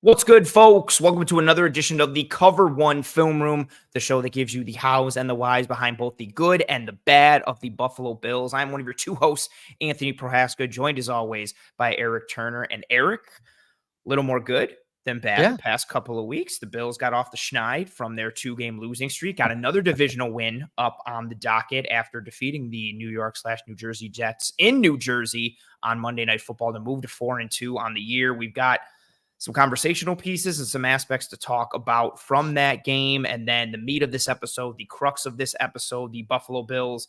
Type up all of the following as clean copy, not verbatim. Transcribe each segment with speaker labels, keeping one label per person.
Speaker 1: What's good, folks? Welcome to another edition of the Cover One Film Room, the show that gives you the hows and the whys behind both the good and the bad of the Buffalo Bills. I'm one of your two hosts, Anthony Prohaska, joined as always by Erik Turner. And Erik, a little more good than bad the past couple of weeks. The Bills got off the schneid from their two-game losing streak, got another divisional win up on the docket after defeating the New York/New Jersey Jets in New Jersey on Monday Night Football to move to 4-2 on the year. We've got some conversational pieces and some aspects to talk about from that game. And then the meat of this episode, the crux of this episode, the Buffalo Bills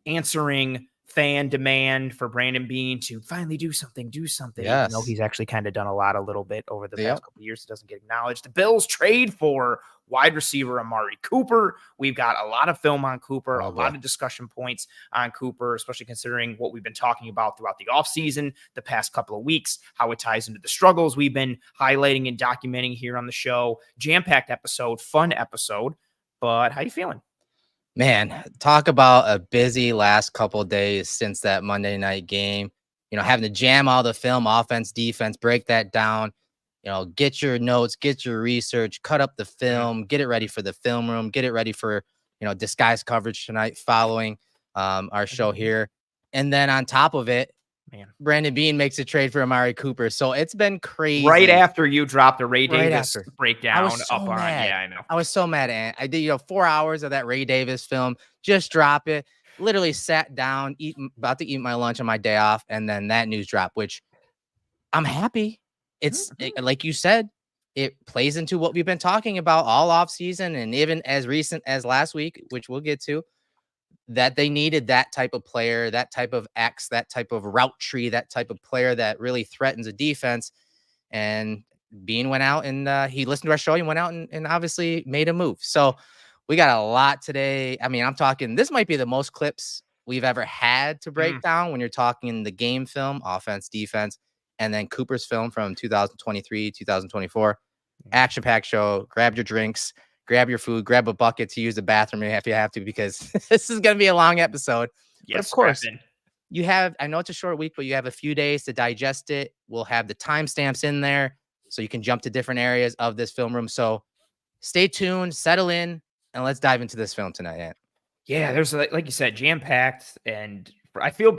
Speaker 1: answering fan demand for Brandon Beane to finally do something, even though he's actually kind of done a little bit over the past couple of years. It doesn't get acknowledged. The Bills trade for wide receiver Amari Cooper. We've got a lot of film on Cooper, lot of discussion points on Cooper, especially considering what we've been talking about throughout the offseason, the past couple of weeks, how it ties into the struggles we've been highlighting and documenting here on the show. Jam-packed episode, fun episode, but how you feeling?
Speaker 2: Man, talk about a busy last couple of days since that Monday night game. Having to jam all the film, offense, defense, break that down, get your notes, get your research, cut up the film, get it ready for the film room, get it ready for, disguised coverage tonight following our show here. And then on top of it, Brandon Beane makes a trade for Amari Cooper. So it's been crazy.
Speaker 1: Right after you dropped the Ray Davis breakdown
Speaker 2: I was so mad.
Speaker 1: Yeah, I know.
Speaker 2: I was so mad. And I did, 4 hours of that Ray Davis film, just drop it. Literally sat down, about to eat my lunch on my day off. And then that news dropped, which I'm happy. Like you said, it plays into what we've been talking about all off season. And even as recent as last week, which we'll get to, that they needed that type of player, that type of X, that type of route tree, that type of player that really threatens a defense. And Beane went out and he listened to our show. He went out and obviously made a move. So we got a lot today. I mean, I'm talking, this might be the most clips we've ever had to break down when you're talking the game film, offense, defense, and then Cooper's film from 2023, 2024. Action-packed show. Grab your drinks. Grab your food, grab a bucket to use the bathroom if you have to, because this is going to be a long episode.
Speaker 1: Yes,
Speaker 2: but of course, you have, I know it's a short week, but you have a few days to digest it. We'll have the timestamps in there so you can jump to different areas of this film room. So stay tuned, settle in, and let's dive into this film tonight, Ant.
Speaker 1: Yeah, there's, like you said, jam-packed. And I feel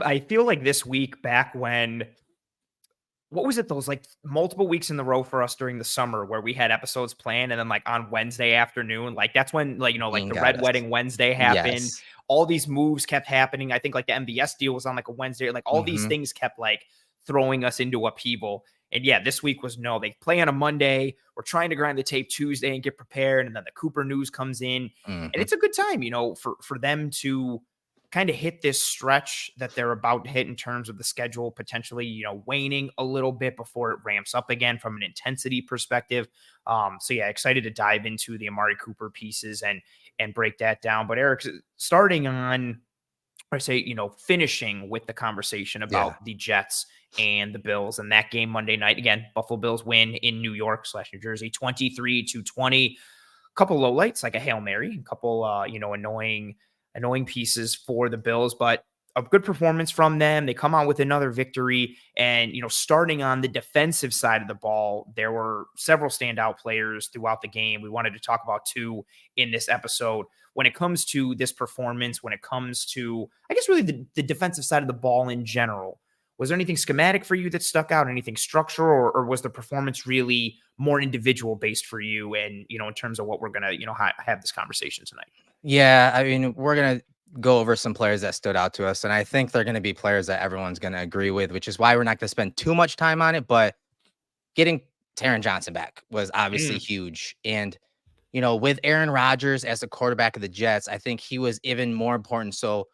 Speaker 1: like this week back when, what was it? Those like multiple weeks in the row for us during the summer where we had episodes planned, and then like on Wednesday afternoon, like that's when the Red Wedding Wednesday happened.
Speaker 2: Yes.
Speaker 1: All these moves kept happening. I think like the MVS deal was on like a Wednesday. Like all these things kept like throwing us into upheaval. And yeah, this week was they play on a Monday. We're trying to grind the tape Tuesday and get prepared, and then the Cooper news comes in, and it's a good time, for them to kind of hit this stretch that they're about to hit in terms of the schedule, potentially, waning a little bit before it ramps up again from an intensity perspective. So yeah, excited to dive into the Amari Cooper pieces and break that down. But Erik, starting on, finishing with the conversation about the Jets and the Bills and that game Monday night. Again, Buffalo Bills win in New York/New Jersey, 23-20. A couple lowlights, like a Hail Mary, a couple, annoying pieces for the Bills, but a good performance from them. They come out with another victory. And, starting on the defensive side of the ball, there were several standout players throughout the game. We wanted to talk about two in this episode. When it comes to this performance, when it comes to, I guess, really the defensive side of the ball in general, was there anything schematic for you that stuck out, anything structural, or was the performance really more individual based for you? And, in terms of what we're going to, have this conversation tonight.
Speaker 2: Yeah, I mean, we're going to go over some players that stood out to us, and I think they're going to be players that everyone's going to agree with, which is why we're not going to spend too much time on it. But getting Taron Johnson back was obviously huge. And, with Aaron Rodgers as the quarterback of the Jets, I think he was even more important. So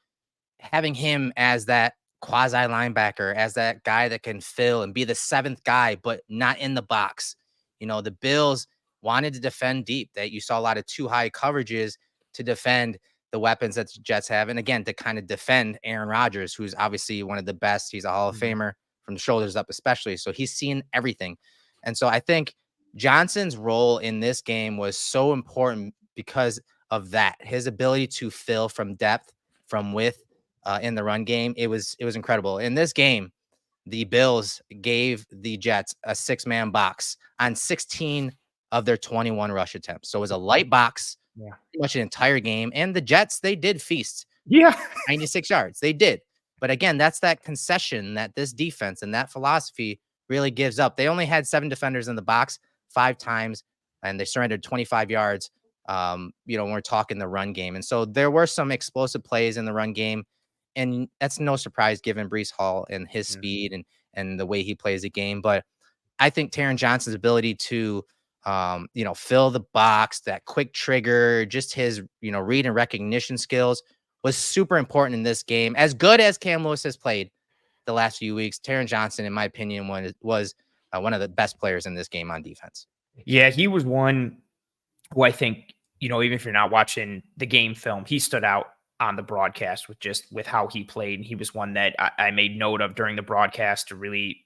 Speaker 2: having him as that quasi linebacker, as that guy that can fill and be the seventh guy, but not in the box. The Bills wanted to defend deep. That you saw a lot of too high coverages to defend the weapons that the Jets have. And again, to kind of defend Aaron Rodgers, who's obviously one of the best. He's a Hall of Famer from the shoulders up, especially. So he's seen everything. And so I think Johnson's role in this game was so important because of that. His ability to fill from depth, from width in the run game. It was incredible. In this game, the Bills gave the Jets a 6-man box on 16 of their 21 rush attempts. So it was a light box,
Speaker 1: Yeah.
Speaker 2: pretty much an entire game. And the Jets, they did feast.
Speaker 1: Yeah.
Speaker 2: 96 yards. They did. But again, that's that concession that this defense and that philosophy really gives up. They only had 7 defenders in the box 5 times, and they surrendered 25 yards. When we're talking the run game. And so there were some explosive plays in the run game. And that's no surprise given Breece Hall and his speed and the way he plays the game. But I think Taron Johnson's ability to fill the box, that quick trigger, just his, read and recognition skills was super important in this game. As good as Cam Lewis has played the last few weeks, Taron Johnson, in my opinion, was one of the best players in this game on defense.
Speaker 1: Yeah, he was one who I think, even if you're not watching the game film, he stood out on the broadcast with how he played. And he was one that I made note of during the broadcast to really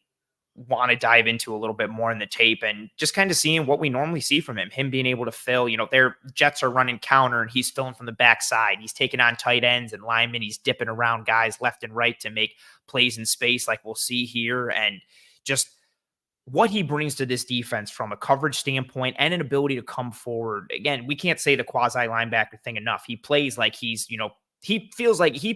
Speaker 1: want to dive into a little bit more in the tape and just kind of seeing what we normally see from him being able to fill, their Jets are running counter and he's filling from the backside. He's taking on tight ends and linemen. He's dipping around guys left and right to make plays in space like we'll see here. And just what he brings to this defense from a coverage standpoint and an ability to come forward. Again, we can't say the quasi linebacker thing enough. He plays like he's, it feels like he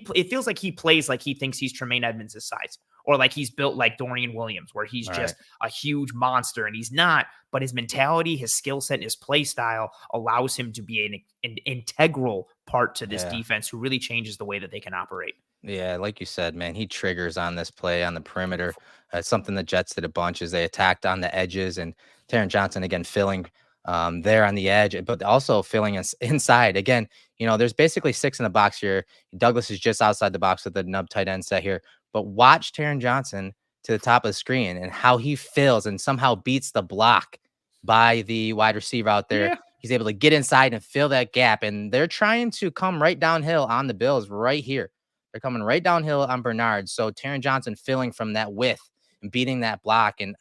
Speaker 1: plays like he thinks he's Tremaine Edmonds' size, or like he's built like Dorian Williams, where he's just a huge monster, and he's not. But his mentality, his skill set, and his play style allows him to be an integral part to this defense, who really changes the way that they can operate.
Speaker 2: Yeah, like you said, man, he triggers on this play on the perimeter. Something the Jets did a bunch is they attacked on the edges, and Taron Johnson again filling there on the edge, but also filling us inside. Again, there's basically 6 in the box here. Douglas is just outside the box with the nub tight end set here. But watch Taron Johnson to the top of the screen and how he fills and somehow beats the block by the wide receiver out there. Yeah. He's able to get inside and fill that gap. And they're trying to come right downhill on the Bills right here. They're coming right downhill on Bernard. So Taron Johnson filling from that width and beating that block. And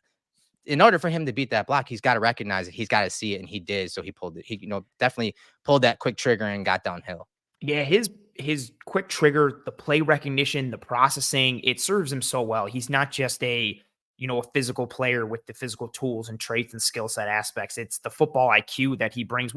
Speaker 2: in order for him to beat that block, he's got to recognize it. He's got to see it. And he did. So he pulled it. He, definitely pulled that quick trigger and got downhill.
Speaker 1: Yeah, his quick trigger, the play recognition, the processing, it serves him so well. He's not just a physical player with the physical tools and traits and skill set aspects. It's the football IQ that he brings.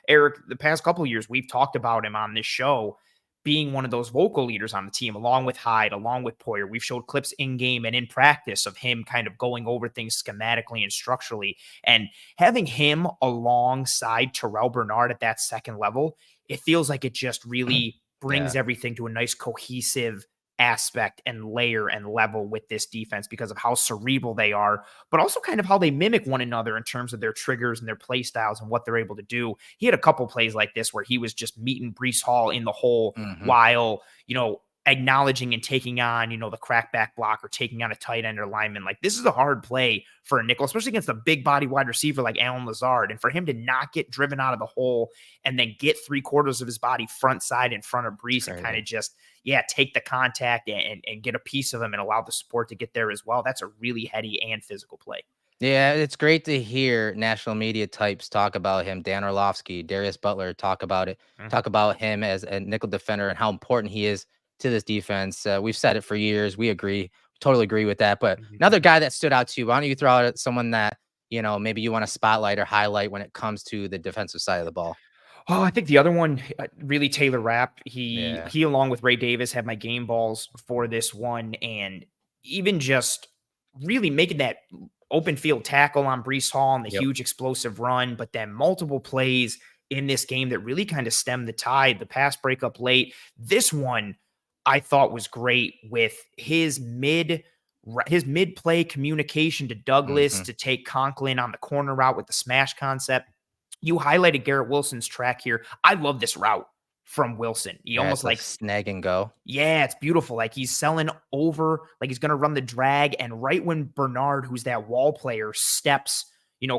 Speaker 1: Erik, the past couple of years, we've talked about him on this show being one of those vocal leaders on the team, along with Hyde, along with Poyer. We've showed clips in game and in practice of him kind of going over things schematically and structurally, and having him alongside Terrell Bernard at that second level, it feels like it just really brings everything to a nice cohesive aspect and layer and level with this defense because of how cerebral they are, but also kind of how they mimic one another in terms of their triggers and their play styles and what they're able to do. He had a couple plays like this where he was just meeting Breece Hall in the hole while, acknowledging and taking on, the crackback block or taking on a tight end or lineman. Like, this is a hard play for a nickel, especially against a big body wide receiver like Allen Lazard. And for him to not get driven out of the hole and then get 3/4 of his body front side in front of Breece and kind of just, take the contact and get a piece of him and allow the support to get there as well. That's a really heady and physical play.
Speaker 2: Yeah, it's great to hear national media types talk about him. Dan Orlovsky, Darius Butler talk about it, talk about him as a nickel defender and how important he is to this defense. We've said it for years. We agree. Totally agree with that. But another guy that stood out to you, why don't you throw out someone that, maybe you want to spotlight or highlight when it comes to the defensive side of the ball?
Speaker 1: Oh, I think the other one, really Taylor Rapp. He along with Ray Davis had my game balls for this one, and even just really making that open field tackle on Breece Hall and the huge explosive run, but then multiple plays in this game that really kind of stemmed the tide. The pass breakup late. This one I thought was great with his mid-play communication to Douglas to take Conklin on the corner route with the smash concept. You highlighted Garrett Wilson's track here. I love this route from Wilson. He almost like
Speaker 2: snag and go.
Speaker 1: Yeah, it's beautiful. Like he's selling over, like he's going to run the drag. And right when Bernard, who's that wall player, steps,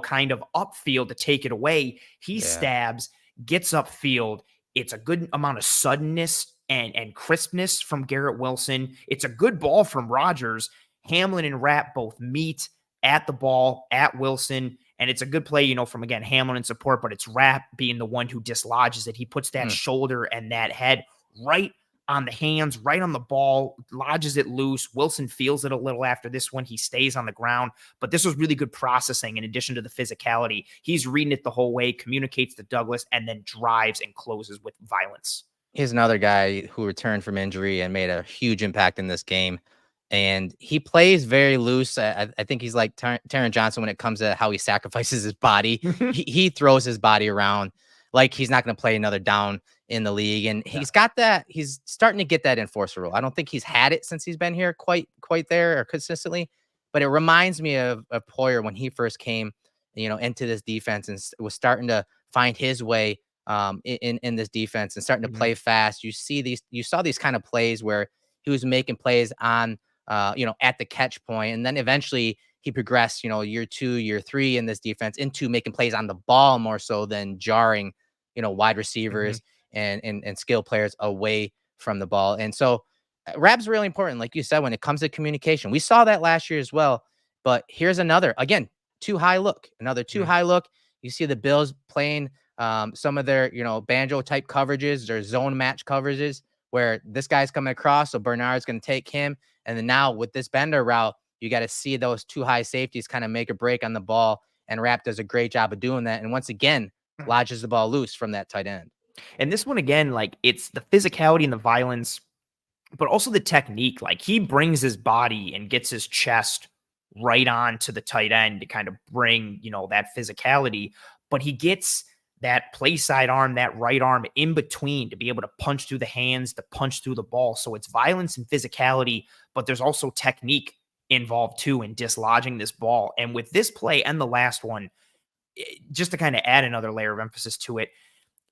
Speaker 1: kind of upfield to take it away, he stabs, gets upfield. It's a good amount of suddenness and crispness from Garrett Wilson. It's a good ball from Rodgers. Hamlin and Rapp both meet at the ball at Wilson. And it's a good play, from, again, Hamlin and support, but it's Rapp being the one who dislodges it. He puts that shoulder and that head right on the hands, right on the ball, lodges it loose. Wilson feels it a little after this one. He stays on the ground, but this was really good processing in addition to the physicality. He's reading it the whole way, communicates to Douglas, and then drives and closes with violence.
Speaker 2: He's another guy who returned from injury and made a huge impact in this game. And he plays very loose. I think he's like Taron Johnson when it comes to how he sacrifices his body. He throws his body around like he's not going to play another down in the league. And he's got that. He's starting to get that enforcer role. I don't think he's had it since he's been here quite there or consistently. But it reminds me of Poyer when he first came, into this defense and was starting to find his way in this defense and starting to play fast. You saw these kind of plays where he was making plays on at the catch point. And then eventually he progressed, year 2, year 3 in this defense into making plays on the ball more so than jarring, wide receivers and skill players away from the ball. And so Rapp's really important, like you said, when it comes to communication. We saw that last year as well. But here's another, again, another too high look. You see the Bills playing some of their, banjo type coverages, their zone match coverages, where this guy's coming across, so Bernard's going to take him. And then now with this bender route, you got to see those two high safeties kind of make a break on the ball. And Rapp does a great job of doing that. And once again, lodges the ball loose from that tight end.
Speaker 1: And this one, again, like it's the physicality and the violence, but also the technique. Like he brings his body and gets his chest right on to the tight end to kind of bring, that physicality, but he gets that play side arm, that right arm in between to be able to punch through the hands, to punch through the ball. So it's violence and physicality, but there's also technique involved too in dislodging this ball. And with this play and the last one, just to kind of add another layer of emphasis to it,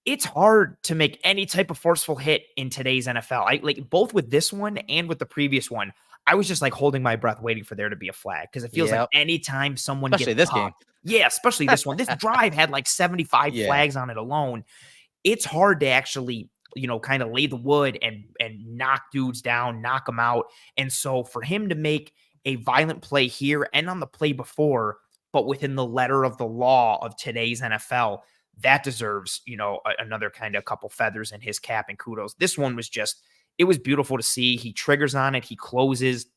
Speaker 1: it's hard to make any type of forceful hit in today's NFL. I like both with this one and with the previous one. I was just like holding my breath, waiting for there to be a flag because it feels like anytime someone
Speaker 2: especially
Speaker 1: gets
Speaker 2: this
Speaker 1: popped,
Speaker 2: game.
Speaker 1: Yeah, especially this one. This drive had like 75 flags on it alone. It's hard to actually, kind of lay the wood and knock dudes down, knock them out. And so for him to make a violent play here and on the play before, but within the letter of the law of today's NFL, that deserves, another kind of couple feathers in his cap and kudos. This one was just, it was beautiful to see. He triggers on it. He closes.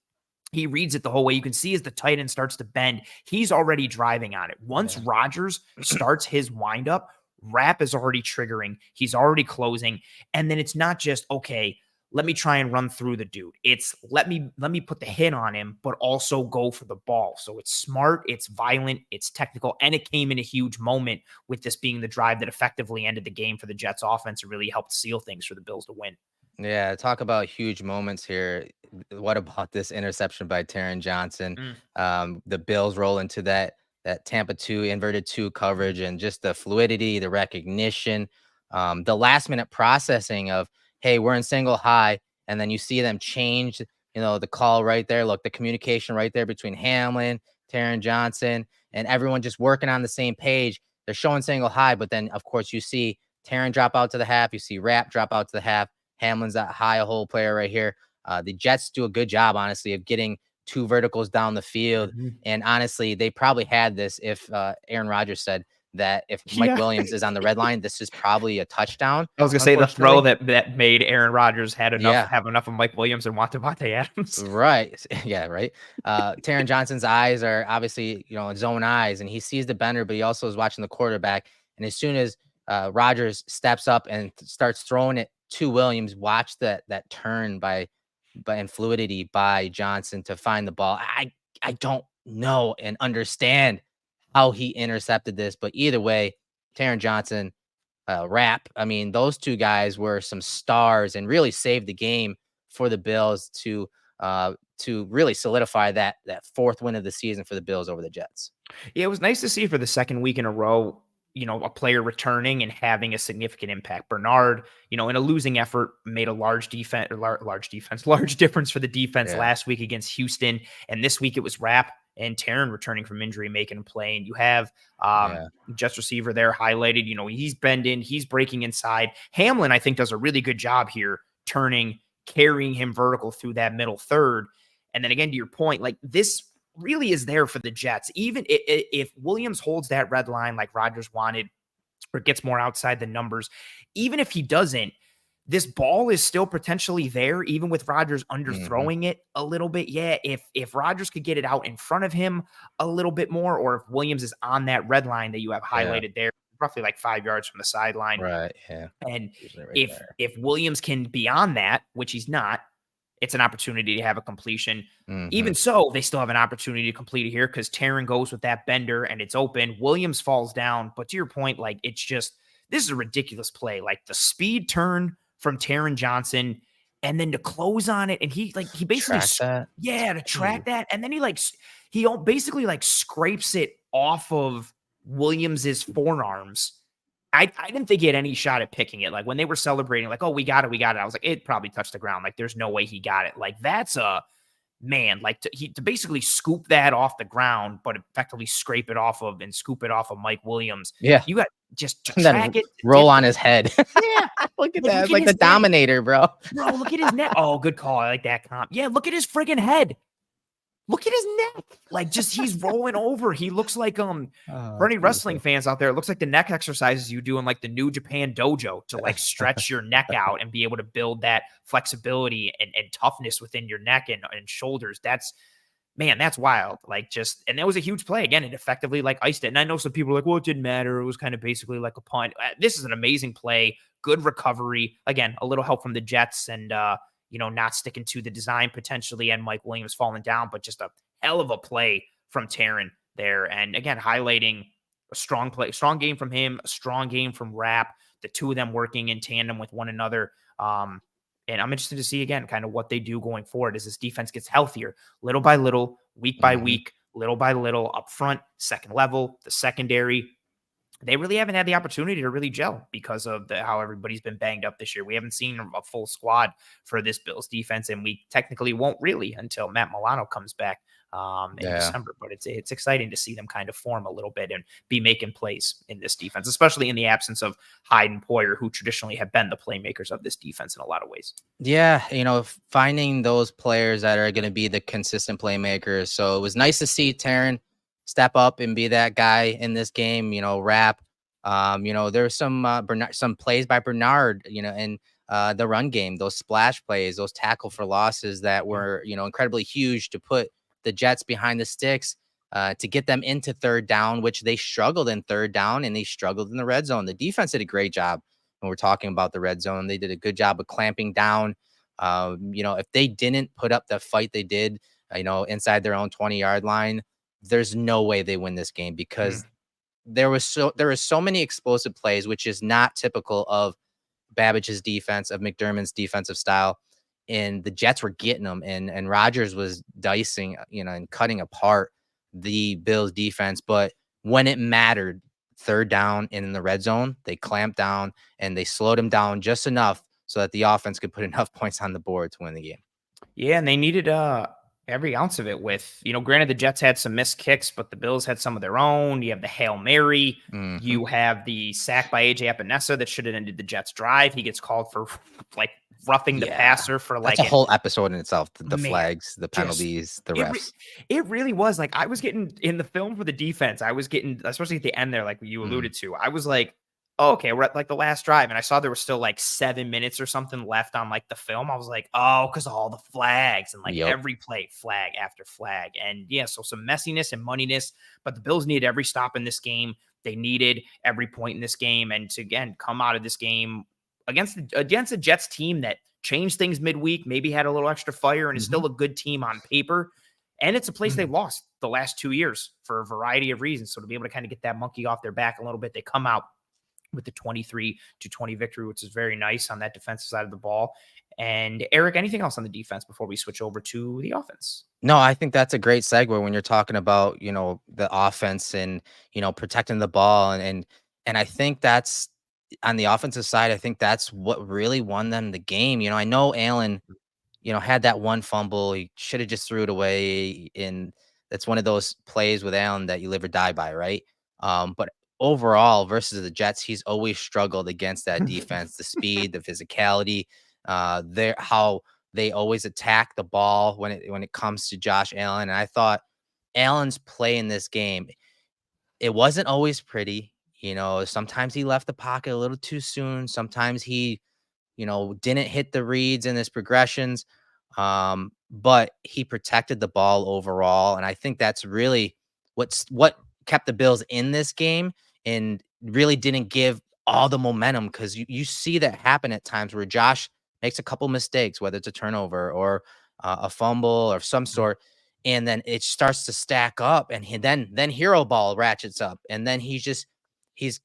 Speaker 1: He reads it the whole way. You can see as the tight end starts to bend, he's already driving on it. Once Rodgers starts his windup, Rapp is already triggering. He's already closing. And then it's not just, okay, let me try and run through the dude. It's let me put the hit on him, but also go for the ball. So it's smart, it's violent, it's technical, and it came in a huge moment with this being the drive that effectively ended the game for the Jets offense and really helped seal things for the Bills to win.
Speaker 2: Yeah, talk about huge moments here. What about this interception by Taron Johnson? The Bills roll into that Tampa 2 inverted 2 coverage and just the fluidity, the recognition, the last minute processing of, hey, we're in single high, and then you see them change, the call right there. Look, the communication right there between Hamlin, Taron Johnson, and everyone just working on the same page. They're showing single high, but then of course you see Taron drop out to the half, you see Rapp drop out to the half. Hamlin's that high hole player right here. The Jets do a good job, honestly, of getting 2 verticals down the field. And honestly, they probably had this if Aaron Rodgers said that if Mike Williams is on the red line, this is probably a touchdown.
Speaker 1: I was going to say the throw that made Aaron Rodgers have enough of Mike Williams and want Devontae Adams.
Speaker 2: Right. Yeah, right. Taron Johnson's eyes are obviously, zone eyes, and he sees the bender, but he also is watching the quarterback. And as soon as Rodgers steps up and starts throwing it to Williams, watch that turn and fluidity by Johnson to find the ball. I don't know and understand how he intercepted this, but either way, Taron Johnson, Rapp, I mean, those 2 guys were some stars and really saved the game for the Bills to really solidify that 4th win of the season for the Bills over the Jets.
Speaker 1: Yeah, it was nice to see for the second week in a row, a player returning and having a significant impact. Bernard, in a losing effort, made a large difference for the defense last week against Houston. And this week it was Rapp and Taron returning from injury, making a play. And you have Jets receiver there highlighted. He's bending, he's breaking inside. Hamlin, I think, does a really good job here, turning, carrying him vertical through that middle third. And then again, to your point, like this really is there for the Jets. Even if Williams holds that red line like Rodgers wanted or gets more outside the numbers, even if he doesn't, this ball is still potentially there, even with Rodgers underthrowing it a little bit. Yeah, if Rodgers could get it out in front of him a little bit more, or if Williams is on that red line that you have highlighted there, roughly like 5 yards from the sideline.
Speaker 2: Right. Yeah.
Speaker 1: And
Speaker 2: Right
Speaker 1: if Williams can be on that, which he's not, it's an opportunity to have a completion. Even so, they still have an opportunity to complete it here because Taron goes with that bender and it's open. Williams falls down. But to your point, like, it's just, this is a ridiculous play. Like, the speed turn from Taron Johnson and then to close on it. And he basically,
Speaker 2: track that.
Speaker 1: to track that. And then he basically like scrapes it off of Williams's forearms. I didn't think he had any shot at picking it. Like, when they were celebrating, like, oh, we got it. I was like, it probably touched the ground. Like, there's no way he got it. Like, that's a man. Like, to basically scoop that off the ground, but effectively scrape it off of and scoop it off of Mike Williams.
Speaker 2: Yeah,
Speaker 1: you got just to track it,
Speaker 2: roll on his head.
Speaker 1: Yeah,
Speaker 2: look at that. It's like the Dominator, bro.
Speaker 1: Bro, look at his neck. Oh, good call. I like that comp. Yeah, look at his friggin' head. Look at his neck. Like, just he's rolling over. He looks like for any wrestling fans out there, it looks like the neck exercises you do in like the New Japan dojo to like stretch your neck out and be able to build that flexibility and toughness within your neck and shoulders. That's wild. Like, and that was a huge play. Again, it effectively like iced it. And I know some people are like, well, it didn't matter. It was kind of basically like a punt. This is an amazing play. Good recovery. Again, a little help from the Jets and not sticking to the design potentially, and Mike Williams falling down, but just a hell of a play from Taron there. And again, highlighting a strong game from him, a strong game from Rapp, the two of them working in tandem with one another. And I'm interested to see again, kind of what they do going forward as this defense gets healthier, little by little, week by week, little by little, up front, second level, the secondary. They really haven't had the opportunity to really gel because of how everybody's been banged up this year. We haven't seen a full squad for this Bills defense, and we technically won't really until Matt Milano comes back in December. But it's exciting to see them kind of form a little bit and be making plays in this defense, especially in the absence of Hyde and Poyer, who traditionally have been the playmakers of this defense in a lot of ways.
Speaker 2: Yeah, finding those players that are going to be the consistent playmakers. So it was nice to see Taron step up and be that guy in this game. Rapp. There's some plays by Bernard, in the run game, those splash plays, those tackle for losses that were, incredibly huge to put the Jets behind the sticks, to get them into third down, which they struggled in third down and they struggled in the red zone. The defense did a great job when we're talking about the red zone. They did a good job of clamping down. If they didn't put up the fight they did, inside their own 20-yard line, there's no way they win this game because there was so many explosive plays, which is not typical of Babbage's defense, of McDermott's defensive style. And the Jets were getting them, and Rodgers was dicing, and cutting apart the Bills defense. But when it mattered, third down and in the red zone, they clamped down and they slowed him down just enough so that the offense could put enough points on the board to win the game.
Speaker 1: Yeah, and they needed every ounce of it with, granted the Jets had some missed kicks, but the Bills had some of their own. You have the Hail Mary. You have the sack by AJ Epinesa that should have ended the Jets drive. He gets called for like roughing the passer for like
Speaker 2: a whole episode in itself. The flags, the penalties, the refs.
Speaker 1: It really was like, I was getting in the film for the defense. I was getting, especially at the end there, like you alluded to, I was like, oh, okay, we're at like the last drive. And I saw there was still like 7 minutes or something left on like the film. I was like, oh, because of all the flags and like every play, flag after flag. And yeah, so some messiness and moneyness, but the Bills needed every stop in this game. They needed every point in this game. And to, again, come out of this game against a Jets team that changed things midweek, maybe had a little extra fire and is still a good team on paper. And it's a place they've lost the last 2 years for a variety of reasons. So to be able to kind of get that monkey off their back a little bit, they come out with the 23-20 victory, which is very nice on that defensive side of the ball. And Erik, anything else on the defense before we switch over to the offense?
Speaker 2: No, I think that's a great segue when you're talking about, the offense and, protecting the ball. And I think that's on the offensive side. I think that's what really won them the game. I know Allen, had that one fumble. He should have just threw it away. And that's one of those plays with Allen that you live or die by, right? But overall versus the Jets, he's always struggled against that defense, the speed, the physicality, how they always attack the ball when it comes to Josh Allen. And I thought Allen's play in this game, it wasn't always pretty. Sometimes he left the pocket a little too soon. Sometimes he didn't hit the reads in his progressions. But he protected the ball overall. And I think that's really what kept the Bills in this game and really didn't give all the momentum, because you see that happen at times where Josh makes a couple mistakes, whether it's a turnover or a fumble or some sort. And then it starts to stack up, and then hero ball ratchets up, and then he's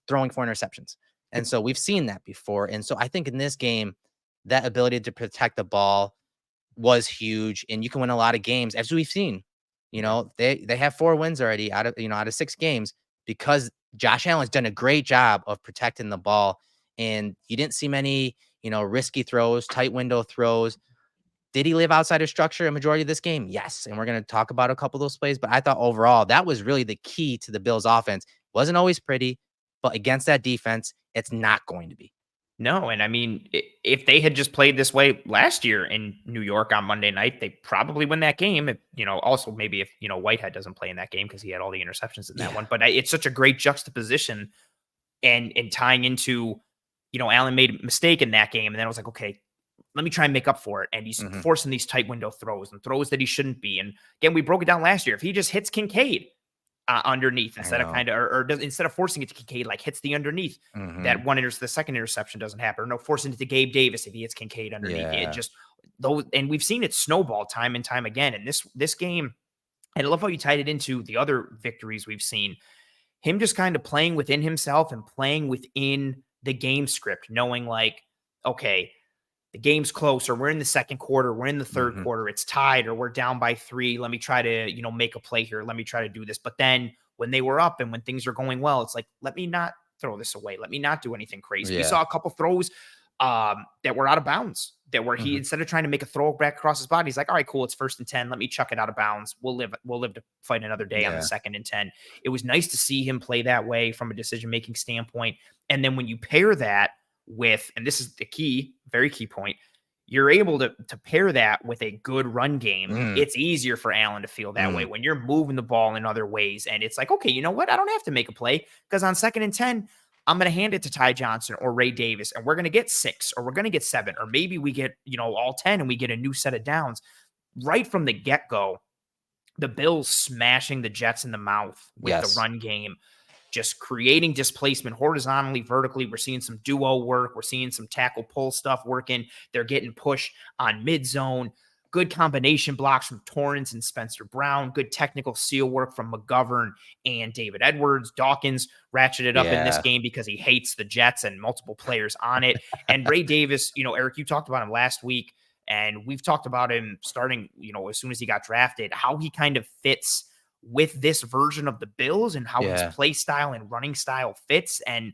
Speaker 2: throwing 4 interceptions. And so we've seen that before. And so I think in this game, that ability to protect the ball was huge, and you can win a lot of games, as we've seen. They have 4 wins already out of 6 games, because Josh Allen's done a great job of protecting the ball, and you didn't see many, risky throws, tight window throws. Did he live outside of structure a majority of this game? Yes, and we're going to talk about a couple of those plays, but I thought overall that was really the key to the Bills' offense. Wasn't always pretty, but against that defense, it's not going to be.
Speaker 1: No, and I mean, if they had just played this way last year in New York on Monday night, they probably win that game. Also maybe if Whitehead doesn't play in that game because he had all the interceptions in that one. But it's such a great juxtaposition, and tying into, Allen made a mistake in that game, and then I was like, okay, let me try and make up for it. And he's forcing these tight window throws and throws that he shouldn't be. And again, we broke it down last year. If he just hits Kincaid underneath instead of instead of forcing it to Kincaid, like hits the underneath, that the second interception doesn't happen. Or no, forcing it to Gabe Davis if he hits Kincaid underneath. It just those, and we've seen it snowball time and time again. And this game, and I love how you tied it into the other victories we've seen. Him just kind of playing within himself and playing within the game script, knowing like, okay, the game's close, or we're in the second quarter, we're in the third quarter, it's tied, or we're down by 3. Let me try to, make a play here. Let me try to do this. But then when they were up and when things are going well, it's like, let me not throw this away. Let me not do anything crazy. We saw a couple throws that were out of bounds, that were he, instead of trying to make a throw back across his body, he's like, all right, cool, it's 1st and 10. Let me chuck it out of bounds. We'll live to fight another day on the 2nd and 10. It was nice to see him play that way from a decision-making standpoint. And then when you pair that with, and this is the key, very key point, you're able to pair that with a good run game. It's easier for Allen to feel that way when you're moving the ball in other ways. And it's like, okay, you know what? I don't have to make a play, because on 2nd and 10, I'm going to hand it to Ty Johnson or Ray Davis, and we're going to get 6, or we're going to get 7, or maybe we get, all 10 and we get a new set of downs. Right from the get-go, the Bills smashing the Jets in the mouth with the run game, just creating displacement horizontally, vertically. We're seeing some duo work. We're seeing some tackle pull stuff working. They're getting push on mid zone. Good combination blocks from Torrance and Spencer Brown. Good technical seal work from McGovern and David Edwards. Dawkins ratcheted up in this game because he hates the Jets and multiple players on it. And Ray Davis, Erik, you talked about him last week, and we've talked about him starting, as soon as he got drafted, how he kind of fits with this version of the Bills and how his play style and running style fits. And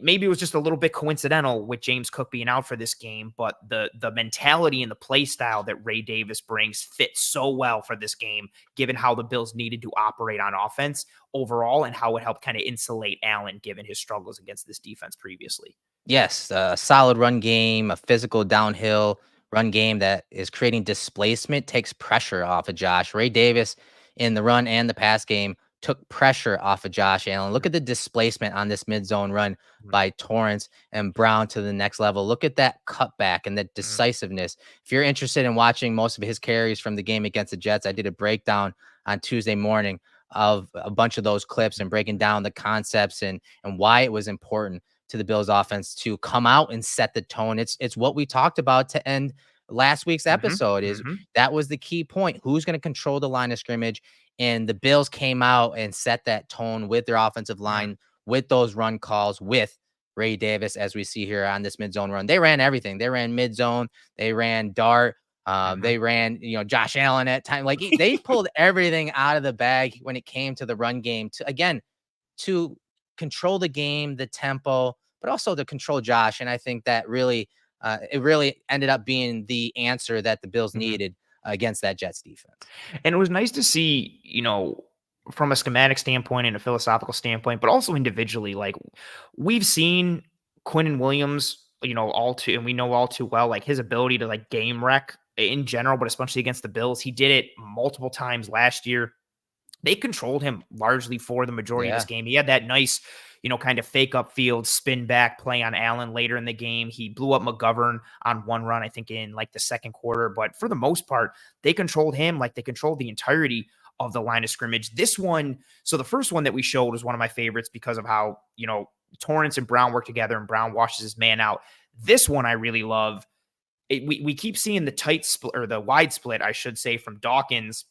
Speaker 1: maybe it was just a little bit coincidental with James Cook being out for this game, but the mentality and the play style that Ray Davis brings fits so well for this game, given how the Bills needed to operate on offense overall and how it helped kind of insulate Allen given his struggles against this defense previously.
Speaker 2: Yes, a solid run game, a physical downhill run game that is creating displacement, takes pressure off of Josh. Ray Davis in the run and the pass game took pressure off of Josh Allen. Look at the displacement on this mid-zone run by Torrance and Brown to the next level. Look at that cutback and the decisiveness. If you're interested in watching most of his carries from the game against the Jets, I did a breakdown on Tuesday morning of a bunch of those clips and breaking down the concepts and why it was important to the Bills offense to come out and set the tone. It's what we talked about to end last week's episode. That was the key point. Who's going to control the line of scrimmage? And the Bills came out and set that tone with their offensive line, with those run calls, with Ray Davis, as we see here on this mid-zone run. They ran everything. They ran mid-zone. They ran dart. They ran, Josh Allen at time. Like they pulled everything out of the bag when it came to the run game to control the game, the tempo, but also to control Josh. And I think that really, it really ended up being the answer that the Bills needed against that Jets defense.
Speaker 1: And it was nice to see, from a schematic standpoint and a philosophical standpoint, but also individually, like we've seen Quinnen Williams, and we know all too well, like his ability to like game wreck in general, but especially against the Bills. He did it multiple times last year. They controlled him largely for the majority of this game. He had that nice kind of fake up field, spin back play on Allen later in the game. He blew up McGovern on one run, I think in like the second quarter. But for the most part, they controlled him like they controlled the entirety of the line of scrimmage. This one, so the first one that we showed was one of my favorites because of how, Torrance and Brown work together and Brown washes his man out. This one I really love. We keep seeing the tight split, or the wide split, I should say, from Dawkins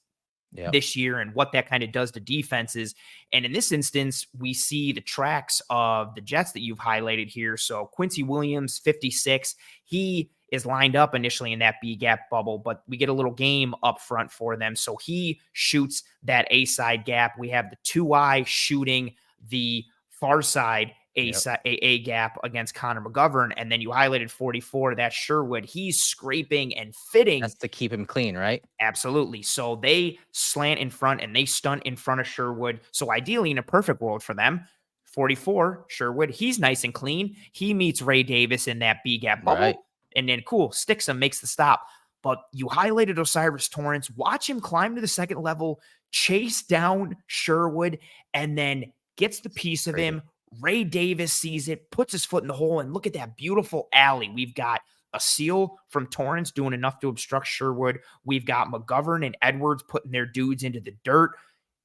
Speaker 1: this year and what that kind of does to defenses. And in this instance, we see the tracks of the Jets that you've highlighted here. So Quincy Williams, 56, he is lined up initially in that B gap bubble, but we get a little game up front for them. So he shoots that A side gap. We have the 2I shooting the far side A gap against Connor McGovern. And then you highlighted 44, that's Sherwood. He's scraping and fitting.
Speaker 2: That's to keep him clean, right?
Speaker 1: Absolutely. So they slant in front and they stunt in front of Sherwood. So ideally, in a perfect world for them, 44, Sherwood, he's nice and clean. He meets Ray Davis in that B gap bubble. Right. And then cool, sticks him, makes the stop. But you highlighted O'Cyrus Torrance. Watch him climb to the second level, chase down Sherwood, and then gets the piece of him. Ray Davis sees it, puts his foot in the hole, and look at that beautiful alley. We've got a seal from Torrance doing enough to obstruct Sherwood. We've got McGovern and Edwards putting their dudes into the dirt.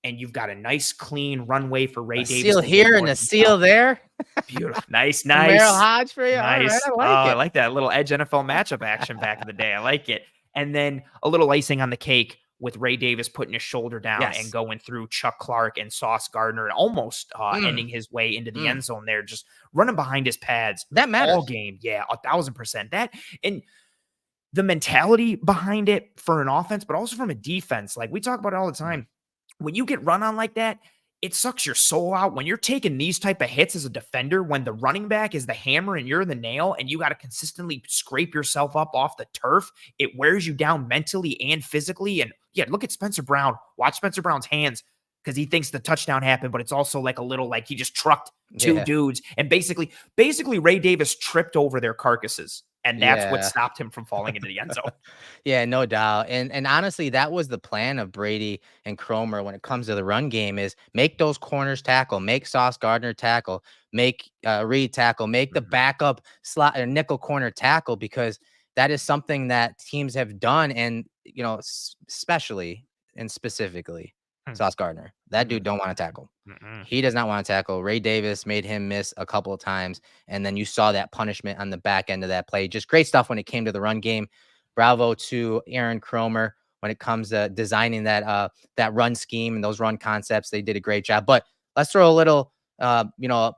Speaker 1: And you've got a nice, clean runway for Ray Davis.
Speaker 2: Seal here and a seal there.
Speaker 1: Beautiful. Nice.
Speaker 2: Merrill Hodge for you.
Speaker 1: Nice.
Speaker 2: All right,
Speaker 1: I like that little edge NFL matchup action back in the day. I like it. And then a little icing on the cake with Ray Davis putting his shoulder down and going through Chuck Clark and Sauce Gardner and almost ending his way into the end zone there, just running behind his pads.
Speaker 2: That matters.
Speaker 1: All game. Yeah, 1,000%. That, and the mentality behind it for an offense, but also from a defense. Like we talk about it all the time. When you get run on like that, it sucks your soul out. When you're taking these type of hits as a defender, when the running back is the hammer and you're the nail and you got to consistently scrape yourself up off the turf, it wears you down mentally and physically. And yeah, look at Spencer Brown. Watch Spencer Brown's hands because he thinks the touchdown happened, but it's also like a little like he just trucked two dudes. And basically Ray Davis tripped over their carcasses. And that's what stopped him from falling into the end zone.
Speaker 2: Yeah, no doubt. And honestly, that was the plan of Brady and Cromer when it comes to the run game is make those corners tackle, make Sauce Gardner tackle, make Reed tackle, make the backup slot or nickel corner tackle, because that is something that teams have done. And, especially and specifically Sauce Gardner, that dude don't want to tackle. He does not want to tackle. Ray Davis made him miss a couple of times. And then you saw that punishment on the back end of that play. Just great stuff when it came to the run game. Bravo to Aaron Cromer when it comes to designing that run scheme and those run concepts. They did a great job. But let's throw a little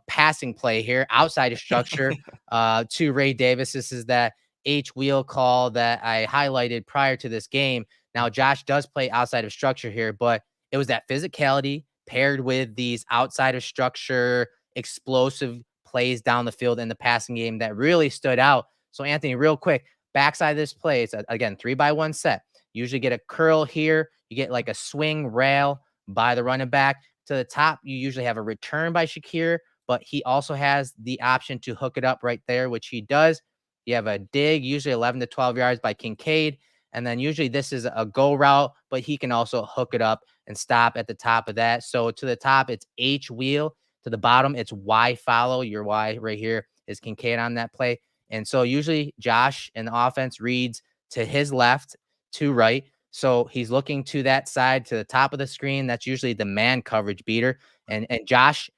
Speaker 2: passing play here outside of structure to Ray Davis. This is that H wheel call that I highlighted prior to this game. Now Josh does play outside of structure here, but it was that physicality paired with these outside of structure, explosive plays down the field in the passing game that really stood out. So Anthony, real quick, backside of this play, it's again 3-by-1 set. Usually get a curl here. You get like a swing rail by the running back to the top. You usually have a return by Shakir, but he also has the option to hook it up right there, which he does. You have a dig, usually 11 to 12 yards by Kincaid. And then usually this is a go route, but he can also hook it up and stop at the top of that. So to the top, it's H wheel. To the bottom, it's Y follow. Your Y right here is Kincaid on that play. And so usually Josh in the offense reads to his left, to right. So he's looking to that side, to the top of the screen. That's usually the man coverage beater. And Josh,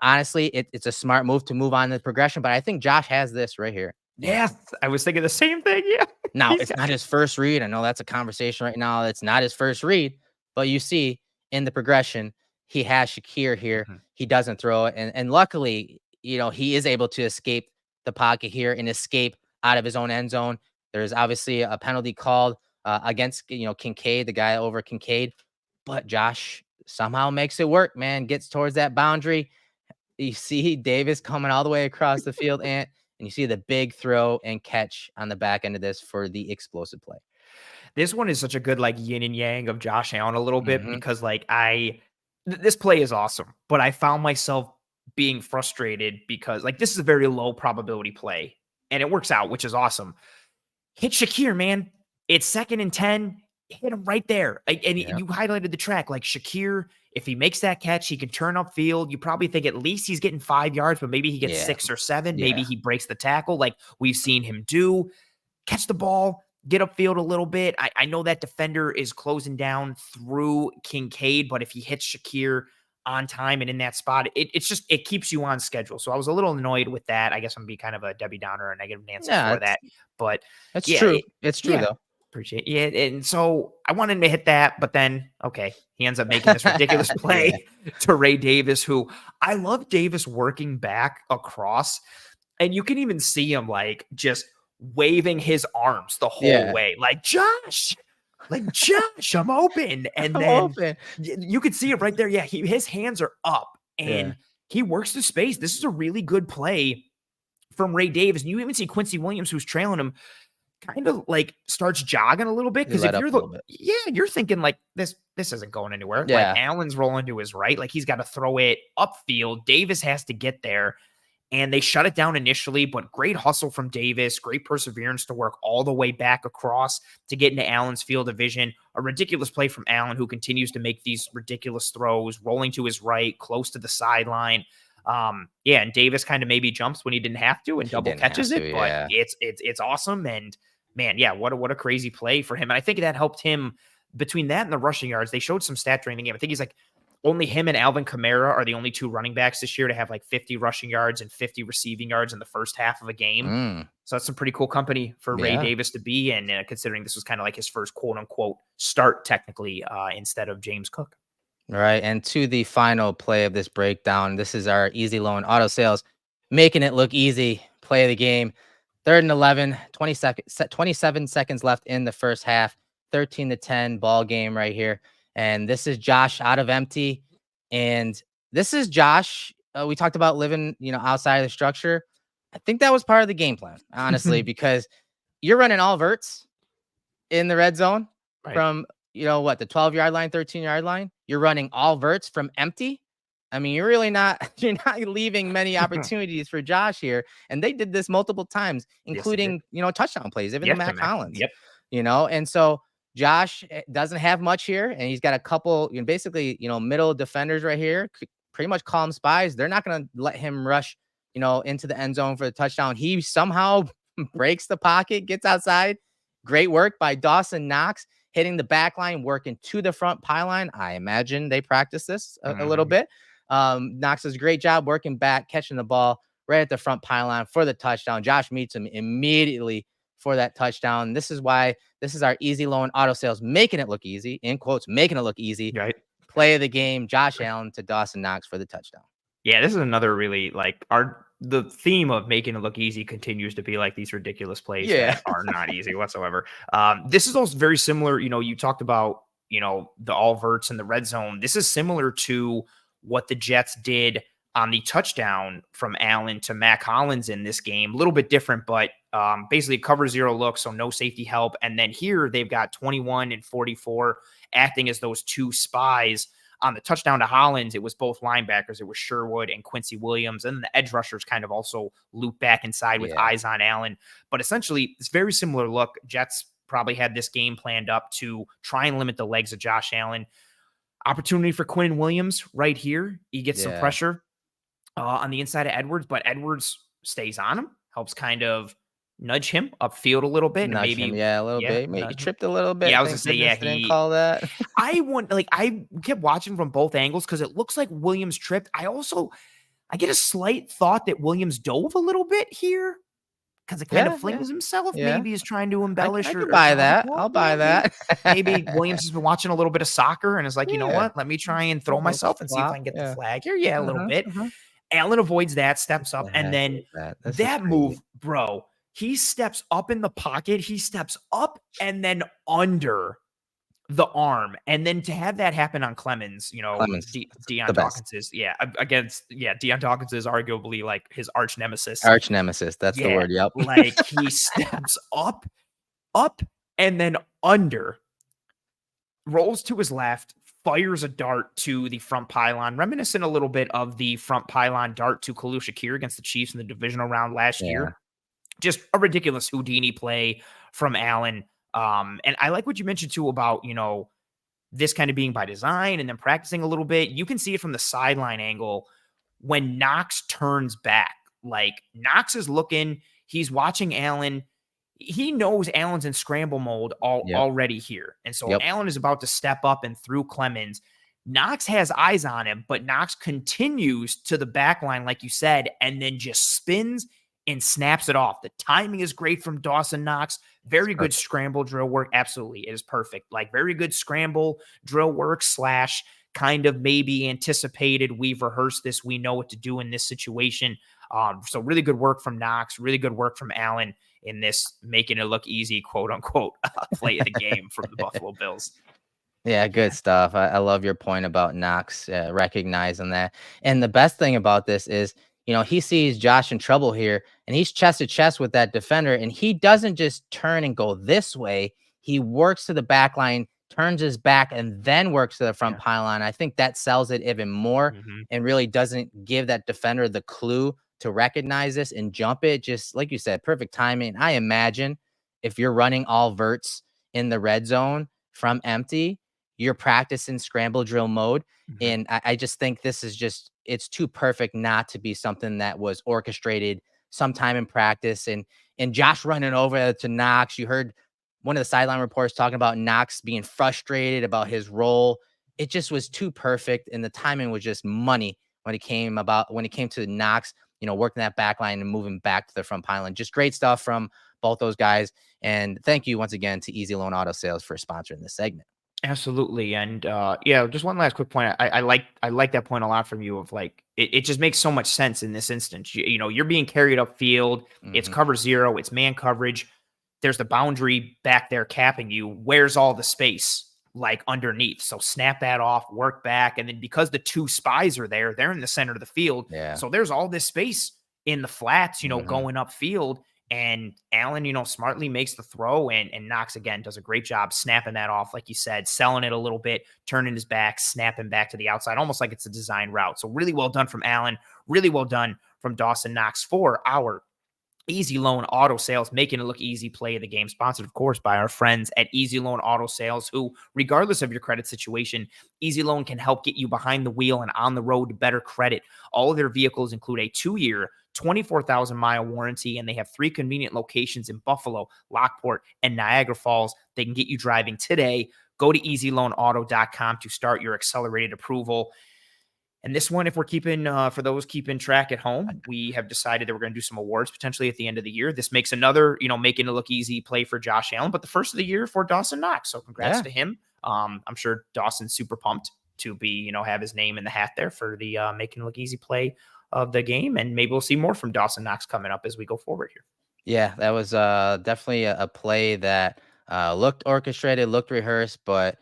Speaker 2: honestly, it's a smart move to move on the progression. But I think Josh has this right here.
Speaker 1: Yeah, I was thinking the same thing. Yeah.
Speaker 2: Now, it's not his first read. I know that's a conversation right now. It's not his first read, but you see in the progression, he has Shakir here. He doesn't throw it. And luckily, he is able to escape the pocket here and escape out of his own end zone. There's obviously a penalty called against, Kincaid, the guy over Kincaid. But Josh somehow makes it work, man. Gets towards that boundary. You see Davis coming all the way across the field, and you see the big throw and catch on the back end of this for the explosive play.
Speaker 1: This one is such a good yin and yang of Josh Allen a little bit because this play is awesome, but I found myself being frustrated because this is a very low probability play and it works out, which is awesome. Hit Shakir, man. It's 2nd and 10. hit him right there. And you highlighted the track, like Shakir, if he makes that catch, he can turn upfield. You probably think at least he's getting 5 yards, but maybe he gets 6 or 7. Maybe he breaks the tackle like we've seen him do. Catch the ball, get upfield a little bit. I know that defender is closing down through Kincaid, but if he hits Shakir on time and in that spot, it keeps you on schedule. So I was a little annoyed with that. I guess I'm be kind of a Debbie Downer or a negative Nancy for that. But
Speaker 2: it's true. It's true though.
Speaker 1: Appreciate it. Yeah, and so I wanted to hit that, but then he ends up making this ridiculous play to Ray Davis, who I love Davis working back across, and you can even see him like just waving his arms the whole way, like Josh, I'm open, and you could see it right there. Yeah, his hands are up, and he works the space. This is a really good play from Ray Davis, and you even see Quincy Williams, who's trailing him, kind of like starts jogging a little bit, because if you're thinking like this isn't going anywhere. Like Allen's rolling to his right, like he's got to throw it upfield. Davis has to get there, and they shut it down initially, but great hustle from Davis, great perseverance to work all the way back across to get into Allen's field of vision. A ridiculous play from Allen, who continues to make these ridiculous throws, rolling to his right, close to the sideline. And Davis kind of maybe jumps when he didn't have to and double catches it, but it's awesome. And man, what a crazy play for him. And I think that helped him between that and the rushing yards. They showed some stat during the game. I think he's like only him and Alvin Kamara are the only 2 running backs this year to have like 50 rushing yards and 50 receiving yards in the first half of a game. So that's some pretty cool company for Ray Davis to be in, considering this was kind of like his first quote unquote start technically instead of James Cook.
Speaker 2: All right. And to the final play of this breakdown, this is our easy loan auto sales, making it look easy. Play of the game. 3rd and 11, 27 seconds left in the first half, 13-10 ball game right here. And this is Josh out of empty. And this is Josh. We talked about living, outside of the structure. I think that was part of the game plan, honestly, because you're running all verts in the red zone from, the 12-yard line, 13-yard line. You're running all verts from empty. I mean, you're not leaving many opportunities for Josh here. And they did this multiple times, including, touchdown plays, even the Matt Collins, and so Josh doesn't have much here. And he's got a couple, basically, middle defenders right here, pretty much calm spies. They're not going to let him rush, into the end zone for the touchdown. He somehow breaks the pocket, gets outside. Great work by Dawson Knox, hitting the back line, working to the front pylon. I imagine they practice this a little bit. Knox does a great job working back, catching the ball right at the front pylon for the touchdown. Josh meets him immediately for that touchdown. This is why this is our easy loan auto sales, making it look easy, in quotes, making it look easy. Right. Play of the game, Josh Allen to Dawson Knox for the touchdown.
Speaker 1: Yeah, this is another really the theme of making it look easy continues to be like these ridiculous plays that are not easy whatsoever. This is also very similar. You talked about, the all verts in the red zone. This is similar to what the Jets did on the touchdown from Allen to Matt Collins in this game. A little bit different, but basically cover 0 look, so no safety help. And then here they've got 21 and 44 acting as those 2 spies. On the touchdown to Hollins, it was both linebackers. It was Sherwood and Quincy Williams. And the edge rushers kind of also loop back inside with eyes on Allen. But essentially, it's very similar look. Jets probably had this game planned up to try and limit the legs of Josh Allen. Opportunity for Quinn Williams right here. He gets some pressure on the inside of Edwards, but Edwards stays on him, helps kind of nudge him upfield a little bit.
Speaker 2: Nudge him, a little bit. Maybe tripped a little bit.
Speaker 1: Yeah, I was going to say,
Speaker 2: didn't call that.
Speaker 1: I kept watching from both angles because it looks like Williams tripped. I get a slight thought that Williams dove a little bit here because it kind of flings himself. Maybe he's trying to embellish.
Speaker 2: I'll buy that.
Speaker 1: Maybe Williams has been watching a little bit of soccer and is like, you know what? Let me try and throw myself and see if I can get the flag here. Yeah, a little bit. Allen avoids that, steps up, and then that move, bro. He steps up in the pocket. He steps up and then under the arm. And then to have that happen on Clemens, Deion Dawkins is, Deion Dawkins is arguably like his arch nemesis.
Speaker 2: Arch nemesis. That's the word. Yep.
Speaker 1: Like he steps up, and then under, rolls to his left, fires a dart to the front pylon, reminiscent a little bit of the front pylon dart to Khalil Shakir against the Chiefs in the divisional round last year. Just a ridiculous Houdini play from Allen. And I like what you mentioned too about, this kind of being by design and then practicing a little bit. You can see it from the sideline angle when Knox turns back. Like Knox is looking, he's watching Allen. He knows Allen's in scramble mode
Speaker 2: Yep.
Speaker 1: already here. And so
Speaker 2: Yep.
Speaker 1: Allen is about to step up and through Clemens. Knox has eyes on him, but Knox continues to the back line, like you said, and then just spins and snaps it off. The timing is great from Dawson Knox. Very good scramble drill work. Absolutely. It is perfect. Like very good scramble drill work / kind of maybe anticipated. We've rehearsed this. We know what to do in this situation. So really good work from Knox, really good work from Allen in this making it look easy, quote unquote, play of the game from the Buffalo Bills.
Speaker 2: Yeah, good stuff. I love your point about Knox recognizing that. And the best thing about this is, he sees Josh in trouble here and he's chest to chest with that defender. And he doesn't just turn and go this way. He works to the back line, turns his back, and then works to the front pylon. I think that sells it even more and really doesn't give that defender the clue to recognize this and jump it. Just like you said, perfect timing. I imagine if you're running all verts in the red zone from empty, you're practicing scramble drill mode. And I just think this is it's too perfect not to be something that was orchestrated sometime in practice. And Josh running over to Knox, you heard one of the sideline reports talking about Knox being frustrated about his role. It just was too perfect. And the timing was just money when it came to Knox, working that back line and moving back to the front pylon. Just great stuff from both those guys. And thank you once again to Easy Loan Auto Sales for sponsoring this segment.
Speaker 1: Absolutely. And just one last quick point. I like that point a lot from you of like, it just makes so much sense in this instance. You're being carried upfield. It's cover zero. It's man coverage. There's the boundary back there capping you. Where's all the space like underneath? So snap that off, work back. And then because the two spies are there, they're in the center of the field.
Speaker 2: Yeah.
Speaker 1: So there's all this space in the flats, going upfield. And Allen, smartly makes the throw and Knox again does a great job snapping that off, like you said, selling it a little bit, turning his back, snapping back to the outside, almost like it's a design route. So really well done from Allen, really well done from Dawson Knox for our Easy Loan Auto Sales, making it look easy play of the game, sponsored, of course, by our friends at Easy Loan Auto Sales, who, regardless of your credit situation, Easy Loan can help get you behind the wheel and on the road to better credit. All of their vehicles include a 2-year, 24,000-mile warranty, and they have 3 convenient locations in Buffalo, Lockport, and Niagara Falls. They can get you driving today. Go to easyloanauto.com to start your accelerated approval. And this one, if we're for those keeping track at home, we have decided that we're going to do some awards potentially at the end of the year. This makes another, making it look easy play for Josh Allen, but the first of the year for Dawson Knox. So congrats to him. I'm sure Dawson's super pumped to be, have his name in the hat there for the making it look easy play of the game. And maybe we'll see more from Dawson Knox coming up as we go forward here.
Speaker 2: Yeah, that was definitely a play that looked orchestrated, looked rehearsed, but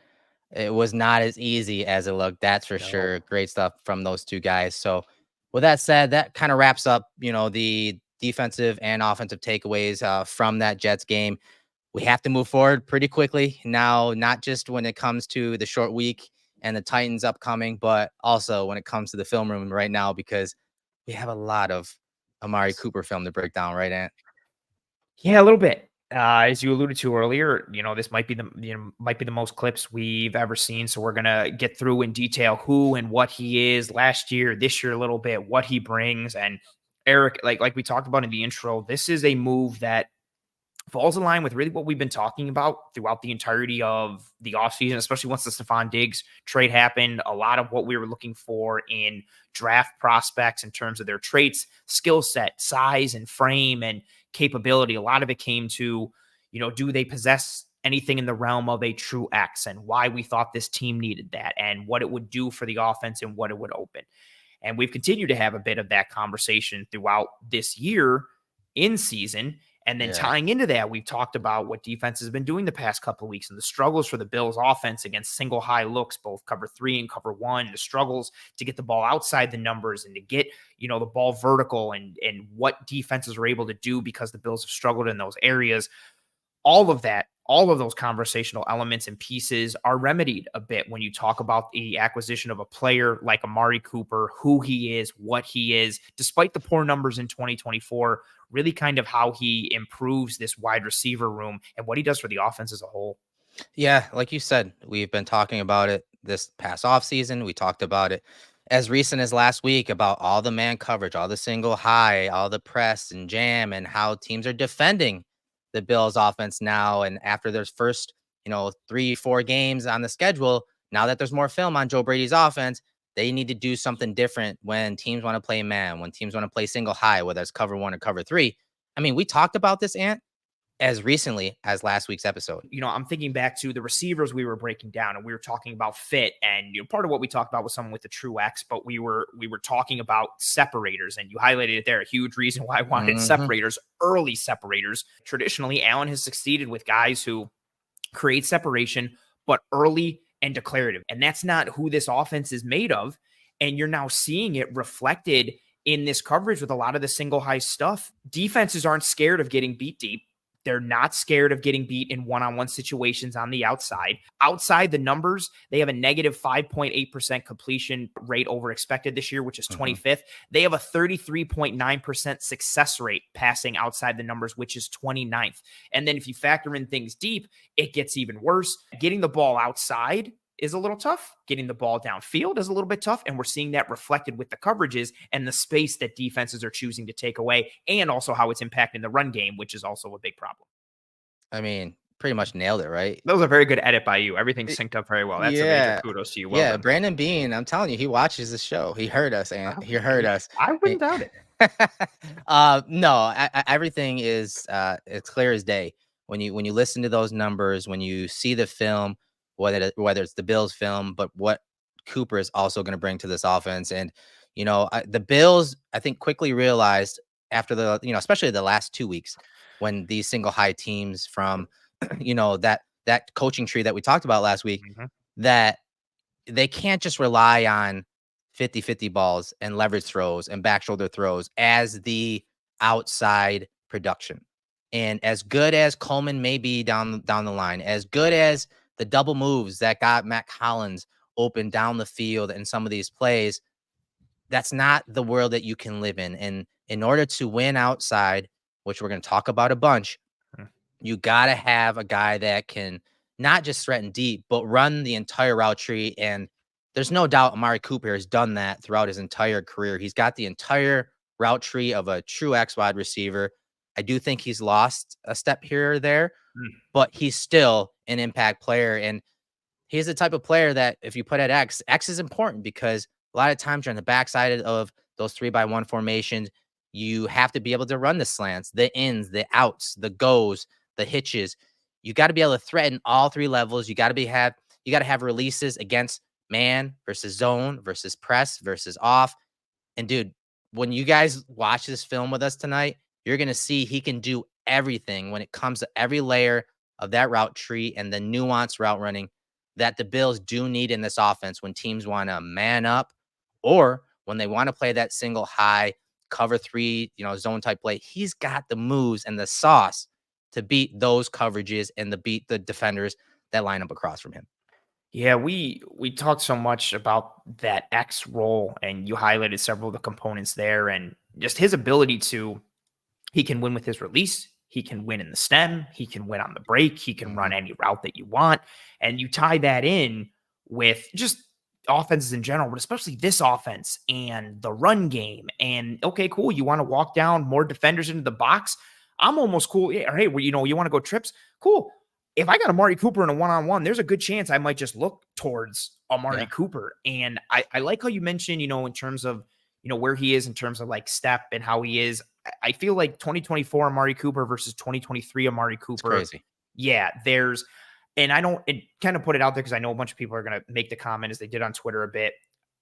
Speaker 2: it was not as easy as it looked. That's for sure. Great stuff from those two guys. So with that said, that kind of wraps up, the defensive and offensive takeaways from that Jets game. We have to move forward pretty quickly now, not just when it comes to the short week and the Titans upcoming, but also when it comes to the film room right now, because we have a lot of Amari Cooper film to break down, right, Ant?
Speaker 1: Yeah, a little bit. As you alluded to earlier, this might be the most clips we've ever seen. So we're gonna get through in detail who and what he is last year, this year a little bit, what he brings. And Erik, like we talked about in the intro, this is a move that falls in line with really what we've been talking about throughout the entirety of the offseason, especially once the Stephon Diggs trade happened. A lot of what we were looking for in draft prospects in terms of their traits, skill set, size, and frame and capability. A lot of it came to, do they possess anything in the realm of a true X, and why we thought this team needed that and what it would do for the offense and what it would open. And we've continued to have a bit of that conversation throughout this year in season. And then tying into that, we've talked about what defense has been doing the past couple of weeks and the struggles for the Bills offense against single high looks, both cover 3 and cover 1, the struggles to get the ball outside the numbers and to get, the ball vertical and what defenses are able to do because the Bills have struggled in those areas. All of that all of those conversational elements and pieces are remedied a bit when you talk about the acquisition of a player like Amari Cooper, who he is, what he is, despite the poor numbers in 2024, really kind of how he improves this wide receiver room and what he does for the offense as a whole.
Speaker 2: Yeah, like you said, we've been talking about it this past offseason. We talked about it as recent as last week about all the man coverage, all the single high, all the press and jam, and how teams are defending the Bills offense now. And after their first, 3-4 games on the schedule, now that there's more film on Joe Brady's offense, they need to do something different when teams want to play man, when teams want to play single high, whether it's cover one or cover three. I mean, we talked about this, Ant, as recently as last week's episode.
Speaker 1: I'm thinking back to the receivers we were breaking down, and we were talking about fit, and part of what we talked about was someone with the true X, but we were talking about separators, and you highlighted it there. A huge reason why I wanted separators, early separators. Traditionally, Allen has succeeded with guys who create separation, but early and declarative, and that's not who this offense is made of. And you're now seeing it reflected in this coverage with a lot of the single high stuff. Defenses aren't scared of getting beat deep. They're not scared of getting beat in one-on-one situations on the outside. Outside the numbers, they have a negative 5.8% completion rate over expected this year, which is 25th. They have a 33.9% success rate passing outside the numbers, which is 29th. And then if you factor in things deep, it gets even worse. Getting the ball outside is a little tough. Getting the ball downfield is a little bit tough. And we're seeing that reflected with the coverages and the space that defenses are choosing to take away, and also how it's impacting the run game, which is also a big problem.
Speaker 2: I mean, pretty much nailed it, right?
Speaker 1: That was a very good edit by you. Everything synced up very well. That's a major kudos to you. Well done.
Speaker 2: Brandon Bean, I'm telling you, he watches the show. He heard us, and he heard us.
Speaker 1: I wouldn't doubt it.
Speaker 2: No, everything is it's clear as day. When you listen to those numbers, when you see the film, whether it's the Bills film, but what Cooper is also going to bring to this offense. And, the Bills, I think, quickly realized after the, especially the last 2 weeks, when these single high teams from, that coaching tree that we talked about last week, that they can't just rely on 50-50 balls and leverage throws and back shoulder throws as the outside production. And as good as Coleman may be down the line, as good as the double moves that got Matt Collins open down the field in some of these plays, that's not the world that you can live in. And in order to win outside, which we're going to talk about a bunch, you got to have a guy that can not just threaten deep, but run the entire route tree. And there's no doubt Amari Cooper has done that throughout his entire career. He's got the entire route tree of a true X wide receiver. I do think he's lost a step here or there, but he's still an impact player. And he's the type of player that if you put at X is important because a lot of times you're on the backside of those 3-by-1 formations. You have to be able to run the slants, the ins, the outs, the goes, the hitches. You got to be able to threaten all three levels. You got to have releases against man versus zone versus press versus off. And dude, when you guys watch this film with us tonight, you're going to see he can do everything when it comes to every layer of that route tree and the nuanced route running that the Bills do need in this offense when teams want to man up or when they want to play that single high cover three, zone type play. He's got the moves and the sauce to beat those coverages and to beat the defenders that line up across from him.
Speaker 1: Yeah, we talked so much about that X role, and you highlighted several of the components there, and just his ability he can win with his release. He can win in the stem. He can win on the break. He can run any route that you want. And you tie that in with just offenses in general, but especially this offense and the run game. And okay, cool. You want to walk down more defenders into the box? I'm almost cool. Yeah, hey, you want to go trips? Cool. If I got Amari Cooper in a one-on-one, there's a good chance I might just look towards Amari Cooper. And I like how you mentioned, in terms of, where he is in terms of like step and how he is. I feel like 2024 Amari Cooper versus 2023 Amari Cooper.
Speaker 2: It's crazy.
Speaker 1: Yeah, and I don't kind of put it out there because I know a bunch of people are going to make the comment as they did on Twitter a bit.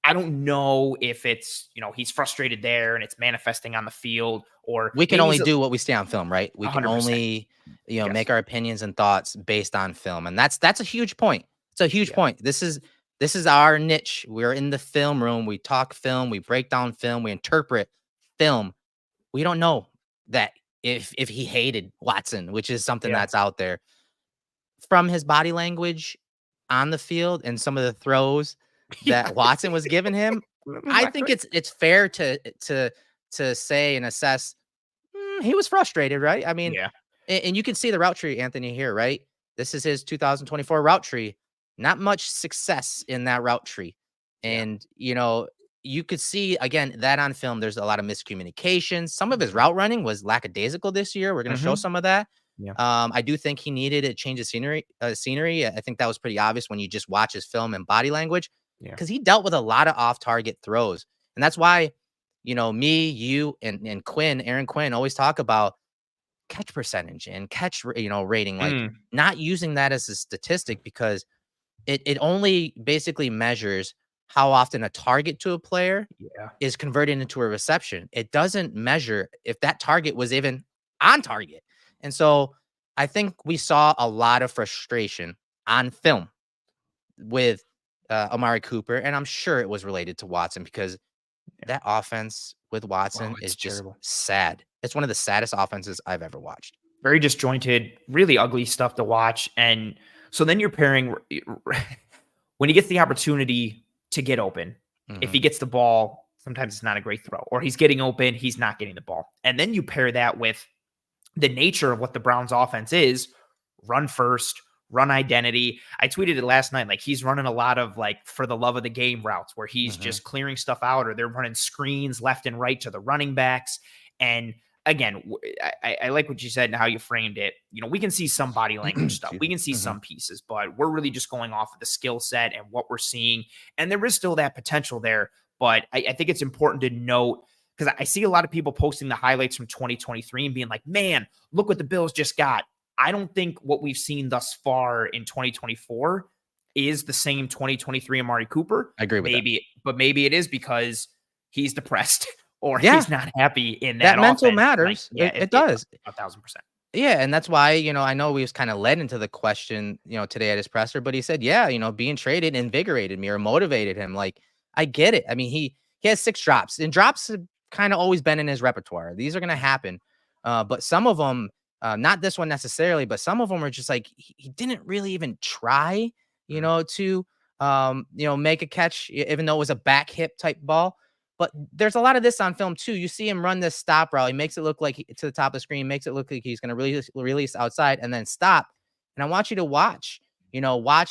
Speaker 1: I don't know if it's, he's frustrated there and it's manifesting on the field, or
Speaker 2: we can only do what we see on film, right? We 100%. Can only, make our opinions and thoughts based on film. And that's a huge point. It's a huge point. This is our niche. We're in the film room. We talk film, we break down film, we interpret film. We don't know that if he hated Watson, which is something that's out there. from his body language on the field and some of the throws
Speaker 1: Yeah,
Speaker 2: that Watson was giving him, I think it's fair to say and assess he was frustrated, right? I mean,
Speaker 1: yeah.
Speaker 2: and you can see the route tree, Anthony, here, right? This is his 2024 route tree. Not much success in that route tree.
Speaker 1: Yeah.
Speaker 2: And, you could see, again, that on film, there's a lot of miscommunication. Some of his
Speaker 1: Mhm.
Speaker 2: route running was lackadaisical this year. We're going to show
Speaker 1: Mhm.
Speaker 2: some of that.
Speaker 1: Yeah.
Speaker 2: I do think he needed a change of scenery. I think that was pretty obvious when you just watch his film and body language
Speaker 1: Yeah.
Speaker 2: because he dealt with a lot of off target throws. And that's why, me, you, and Aaron Quinn always talk about catch percentage and catch, rating, like
Speaker 1: Mm.
Speaker 2: not using that as a statistic because it only basically measures how often a target to a player
Speaker 1: Yeah.
Speaker 2: is converted into a reception. It doesn't measure if that target was even on target. And so I think we saw a lot of frustration on film with Amari Cooper, and I'm sure it was related to Watson because
Speaker 1: Yeah.
Speaker 2: that offense with
Speaker 1: Wow,
Speaker 2: Watson is
Speaker 1: it's
Speaker 2: just
Speaker 1: terrible.
Speaker 2: sad. It's one of the saddest offenses I've ever watched.
Speaker 1: Very disjointed, really ugly stuff to watch. And so then you're pairing when he gets the opportunity to get open. If
Speaker 2: Mhm.
Speaker 1: he gets the ball, sometimes it's not a great throw, or he's getting open, he's not getting the ball. And then you pair that with the nature of what the Browns offense is: run first, run identity. I tweeted it last night. Like, he's running a lot of like for the love of the game routes where he's
Speaker 2: Mhm.
Speaker 1: just clearing stuff out, or they're running screens left and right to the running backs. And again, I like what you said and how you framed it. We can see some body language stuff.
Speaker 2: Excuse
Speaker 1: We
Speaker 2: me.
Speaker 1: can see
Speaker 2: Mhm.
Speaker 1: some pieces, but we're really just going off of the skill set and what we're seeing. And there is still that potential there. But I think it's important to note, because I see a lot of people posting the highlights from 2023 and being like, man, look what the Bills just got. I don't think what we've seen thus far in 2024 is the same 2023 Amari Cooper.
Speaker 2: I agree with that.
Speaker 1: Maybe it is because he's depressed or
Speaker 2: Yeah,
Speaker 1: he's not happy in
Speaker 2: that
Speaker 1: that
Speaker 2: mental
Speaker 1: offense. Like,
Speaker 2: matters.
Speaker 1: yeah,
Speaker 2: It does.
Speaker 1: 1,000%.
Speaker 2: Yeah, and that's why, I know we was kind of led into the question, today at his presser, but he said, yeah, being traded invigorated me or motivated him. Like, I get it. I mean, he has 6 drops, and drops have kind of always been in his repertoire. These are going to happen. But some of them, not this one necessarily, but some of them are just like he didn't really even try, to make a catch, even though it was a back hip type ball. But there's a lot of this on film too. You see him run this stop route. He makes it look like to the top of the screen, makes it look like he's going to release outside and then stop. And I want you to watch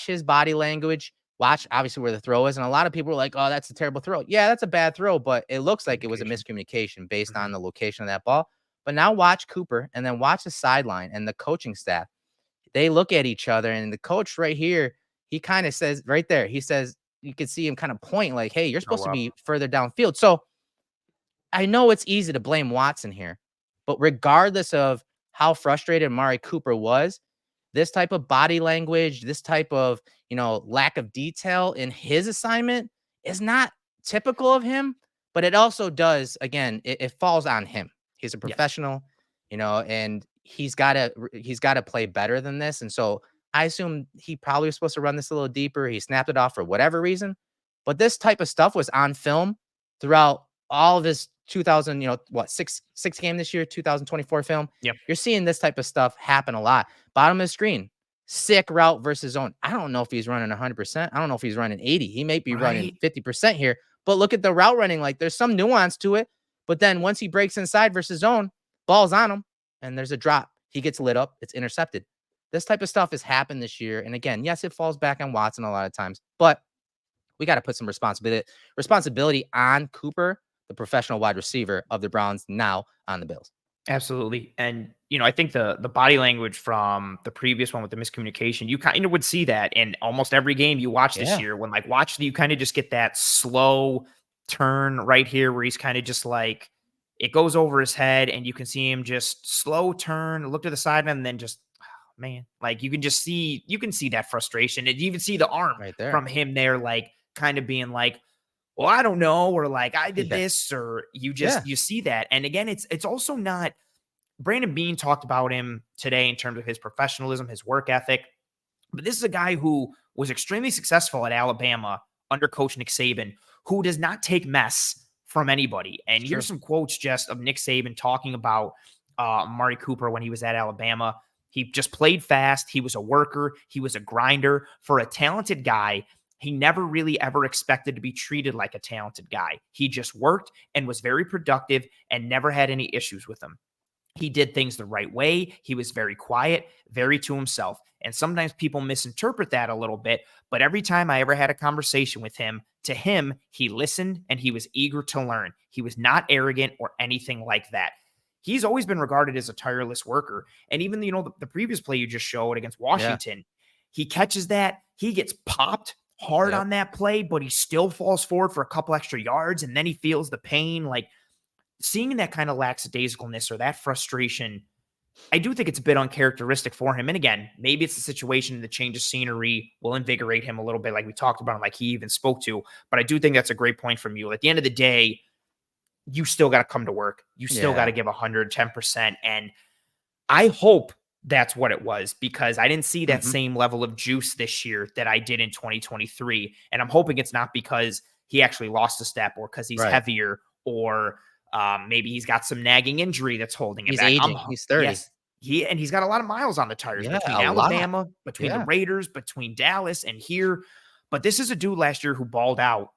Speaker 2: his body language, watch obviously where the throw is. And a lot of people are like, oh, that's a terrible throw. Yeah, that's a bad throw, but it looks like it was a
Speaker 1: Communication.
Speaker 2: miscommunication based on
Speaker 1: Mhm.
Speaker 2: the location of that ball. But now watch Cooper and then watch the sideline and the coaching staff. They look at each other, and the coach right here, he kind of says right there, he says, you can see him kind of point like, hey, you're
Speaker 1: Oh,
Speaker 2: supposed to
Speaker 1: wow.
Speaker 2: be further downfield. So I know it's easy to blame Watson here, but regardless of how frustrated Amari Cooper was, this type of body language, this type of, lack of detail in his assignment is not typical of him, but it also does, again, it falls on him. He's a
Speaker 1: Yes.
Speaker 2: professional, and he's got to play better than this. And so I assume he probably was supposed to run this a little deeper. He snapped it off for whatever reason, but this type of stuff was on film throughout all of his 2000, six game this year, 2024 film.
Speaker 1: Yep.
Speaker 2: You're seeing this type of stuff happen a lot. Bottom of the screen, sick route versus zone. I don't know if he's running 100%. I don't know if he's running 80. He may be running
Speaker 1: Right.
Speaker 2: 50% here, but look at the route running. Like, there's some nuance to it. But then once he breaks inside versus zone, ball's on him and there's a drop. He gets lit up. It's intercepted. This type of stuff has happened this year. And again, yes, it falls back on Watson a lot of times, but we got to put some responsibility on Cooper, the professional wide receiver of the Browns, now on the Bills.
Speaker 1: Absolutely. And I think the body language from the previous one with the miscommunication, you kind of would see that in almost every game you watch this
Speaker 2: Yeah.
Speaker 1: year. When you kind of just get that slow turn right here where he's kind of just like, it goes over his head and you can see him just slow turn, look to the side, and then just, oh, man, like you can see that frustration, and you even see the arm
Speaker 2: Right there.
Speaker 1: from him there, like kind of being like, well, I don't know, or like I did
Speaker 2: Yeah.
Speaker 1: this, or
Speaker 2: Yeah.
Speaker 1: you see that. And again, it's also not. Brandon Beane talked about him today in terms of his professionalism, his work ethic. But this is a guy who was extremely successful at Alabama under coach Nick Saban, who does not take mess from anybody. And
Speaker 2: It's
Speaker 1: here's
Speaker 2: true.
Speaker 1: some quotes just of Nick Saban talking about Amari Cooper when he was at Alabama. He just played fast. He was a worker. He was a grinder. For a talented guy, he never really ever expected to be treated like a talented guy. He just worked and was very productive and never had any issues with him. He did things the right way. He was very quiet, very to himself. And sometimes people misinterpret that a little bit. But every time I ever had a conversation with him, to him, he listened and he was eager to learn. He was not arrogant or anything like that. He's always been regarded as a tireless worker. And even, the previous play you just showed against Washington, he catches that. He gets popped hard on that play, but he still falls forward for a couple extra yards. And then he feels the pain. Like, seeing that kind of lackadaisicalness or that frustration, I do think it's a bit uncharacteristic for him. And again, maybe it's the situation, the change of scenery will invigorate him a little bit, like we talked about, and like he even spoke to. But I do think that's a great point from you. At the end of the day, you still got to come to work. You still got to give 110%. And I hope that's what it was, because I didn't see that same level of juice this year that I did in 2023. And I'm hoping it's not because he actually lost a step or because he's heavier or maybe he's got some nagging injury that's holding him back.
Speaker 2: Aging. He's 30.
Speaker 1: Yes, he's got a lot of miles on the tires between
Speaker 2: a
Speaker 1: Alabama,
Speaker 2: lot.
Speaker 1: between the Raiders, between Dallas and here. But this is a dude last year who balled out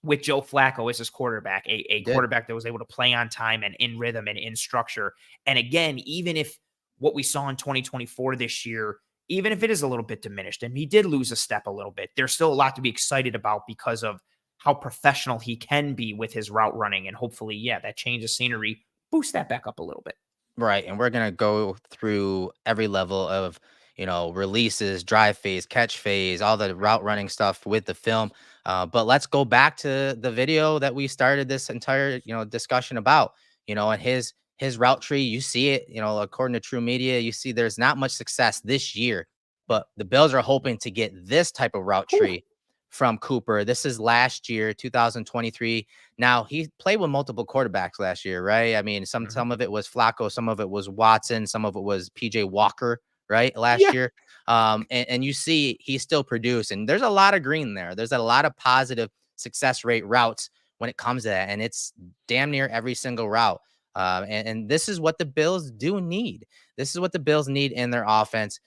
Speaker 1: with Joe Flacco as his quarterback, a quarterback that was able to play on time and in rhythm and in structure. And again, even if what we saw in 2024 this year, even if it is a little bit diminished and he did lose a step a little bit, there's still a lot to be excited about because of how professional he can be with his route running. And hopefully, that change of scenery boosts that back up a little bit.
Speaker 2: Right. And we're going to go through every level of, releases, drive phase, catch phase, all the route running stuff with the film. But let's go back to the video that we started this entire, discussion about, and his route tree. You see it, according to True Media, you see there's not much success this year, but the Bills are hoping to get this type of route tree from Cooper. This is last year, 2023. Now, he played with multiple quarterbacks last year, right? I mean, some of it was Flacco, some of it was Watson, some of it was PJ Walker, right? Last year. And you see he still produced, and there's a lot of green there. There's a lot of positive success rate routes when it comes to that. And it's damn near every single route. And this is what the Bills do need. This is what the Bills need in their offense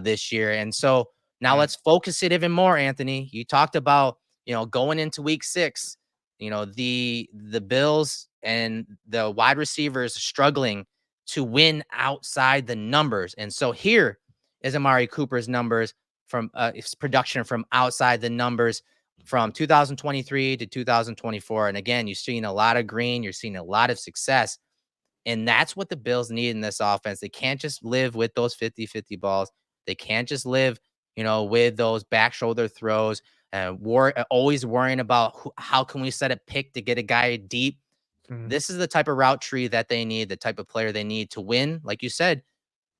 Speaker 2: this year. And so now let's focus it even more, Anthony. You talked about, going into week 6, the Bills and the wide receivers struggling to win outside the numbers. And so here is Amari Cooper's numbers from his production from outside the numbers from 2023 to 2024. And again, you're seeing a lot of green. You're seeing a lot of success. And that's what the Bills need in this offense. They can't just live with those 50-50 balls. They can't just live, with those back shoulder throws and always worrying about how can we set a pick to get a guy deep. This is the type of route tree that they need, the type of player they need to win. Like you said,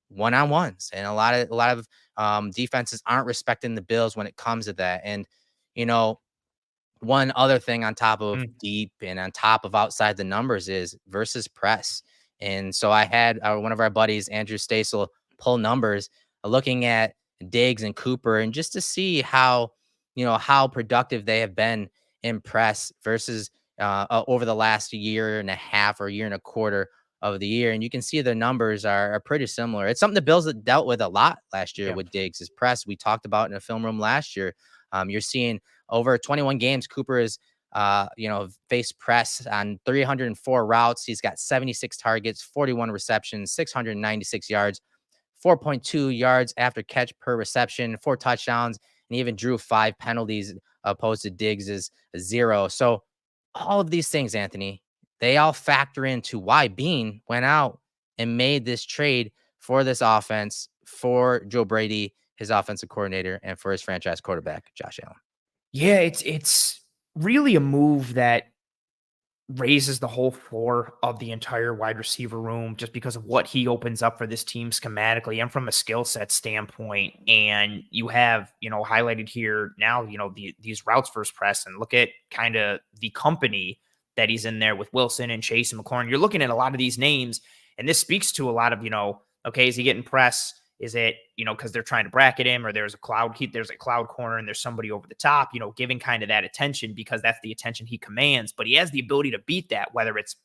Speaker 2: one-on-ones, and a lot of defenses aren't respecting the Bills when it comes to that. And, one other thing on top of deep and on top of outside the numbers is versus press. And so I had one of our buddies, Andrew Stasel, pull numbers looking at Diggs and Cooper, and just to see how productive they have been in press versus over the last year and a half or year and a quarter of the year. And you can see the numbers are pretty similar. It's something the Bills dealt with a lot last year with Diggs' press. We talked about in a film room last year. You're seeing over 21 games, Cooper is faced press on 304 routes. He's got 76 targets, 41 receptions, 696 yards, 4.2 yards after catch per reception, 4 touchdowns, and he even drew 5 penalties opposed to Diggs' 0. So all of these things, Anthony, they all factor into why Bean went out and made this trade for this offense, for Joe Brady, his offensive coordinator, and for his franchise quarterback, Josh Allen.
Speaker 1: Yeah, it's really a move that raises the whole floor of the entire wide receiver room just because of what he opens up for this team schematically and from a skill set standpoint. And you have, highlighted here now, these routes versus press, and look at kind of the company that he's in there with Wilson and Chase and McLaurin. You're looking at a lot of these names, and this speaks to a lot of, okay, is he getting press? Is it, because they're trying to bracket him, or there's a cloud corner and there's somebody over the top, giving kind of that attention because that's the attention he commands. But he has the ability to beat that, whether it's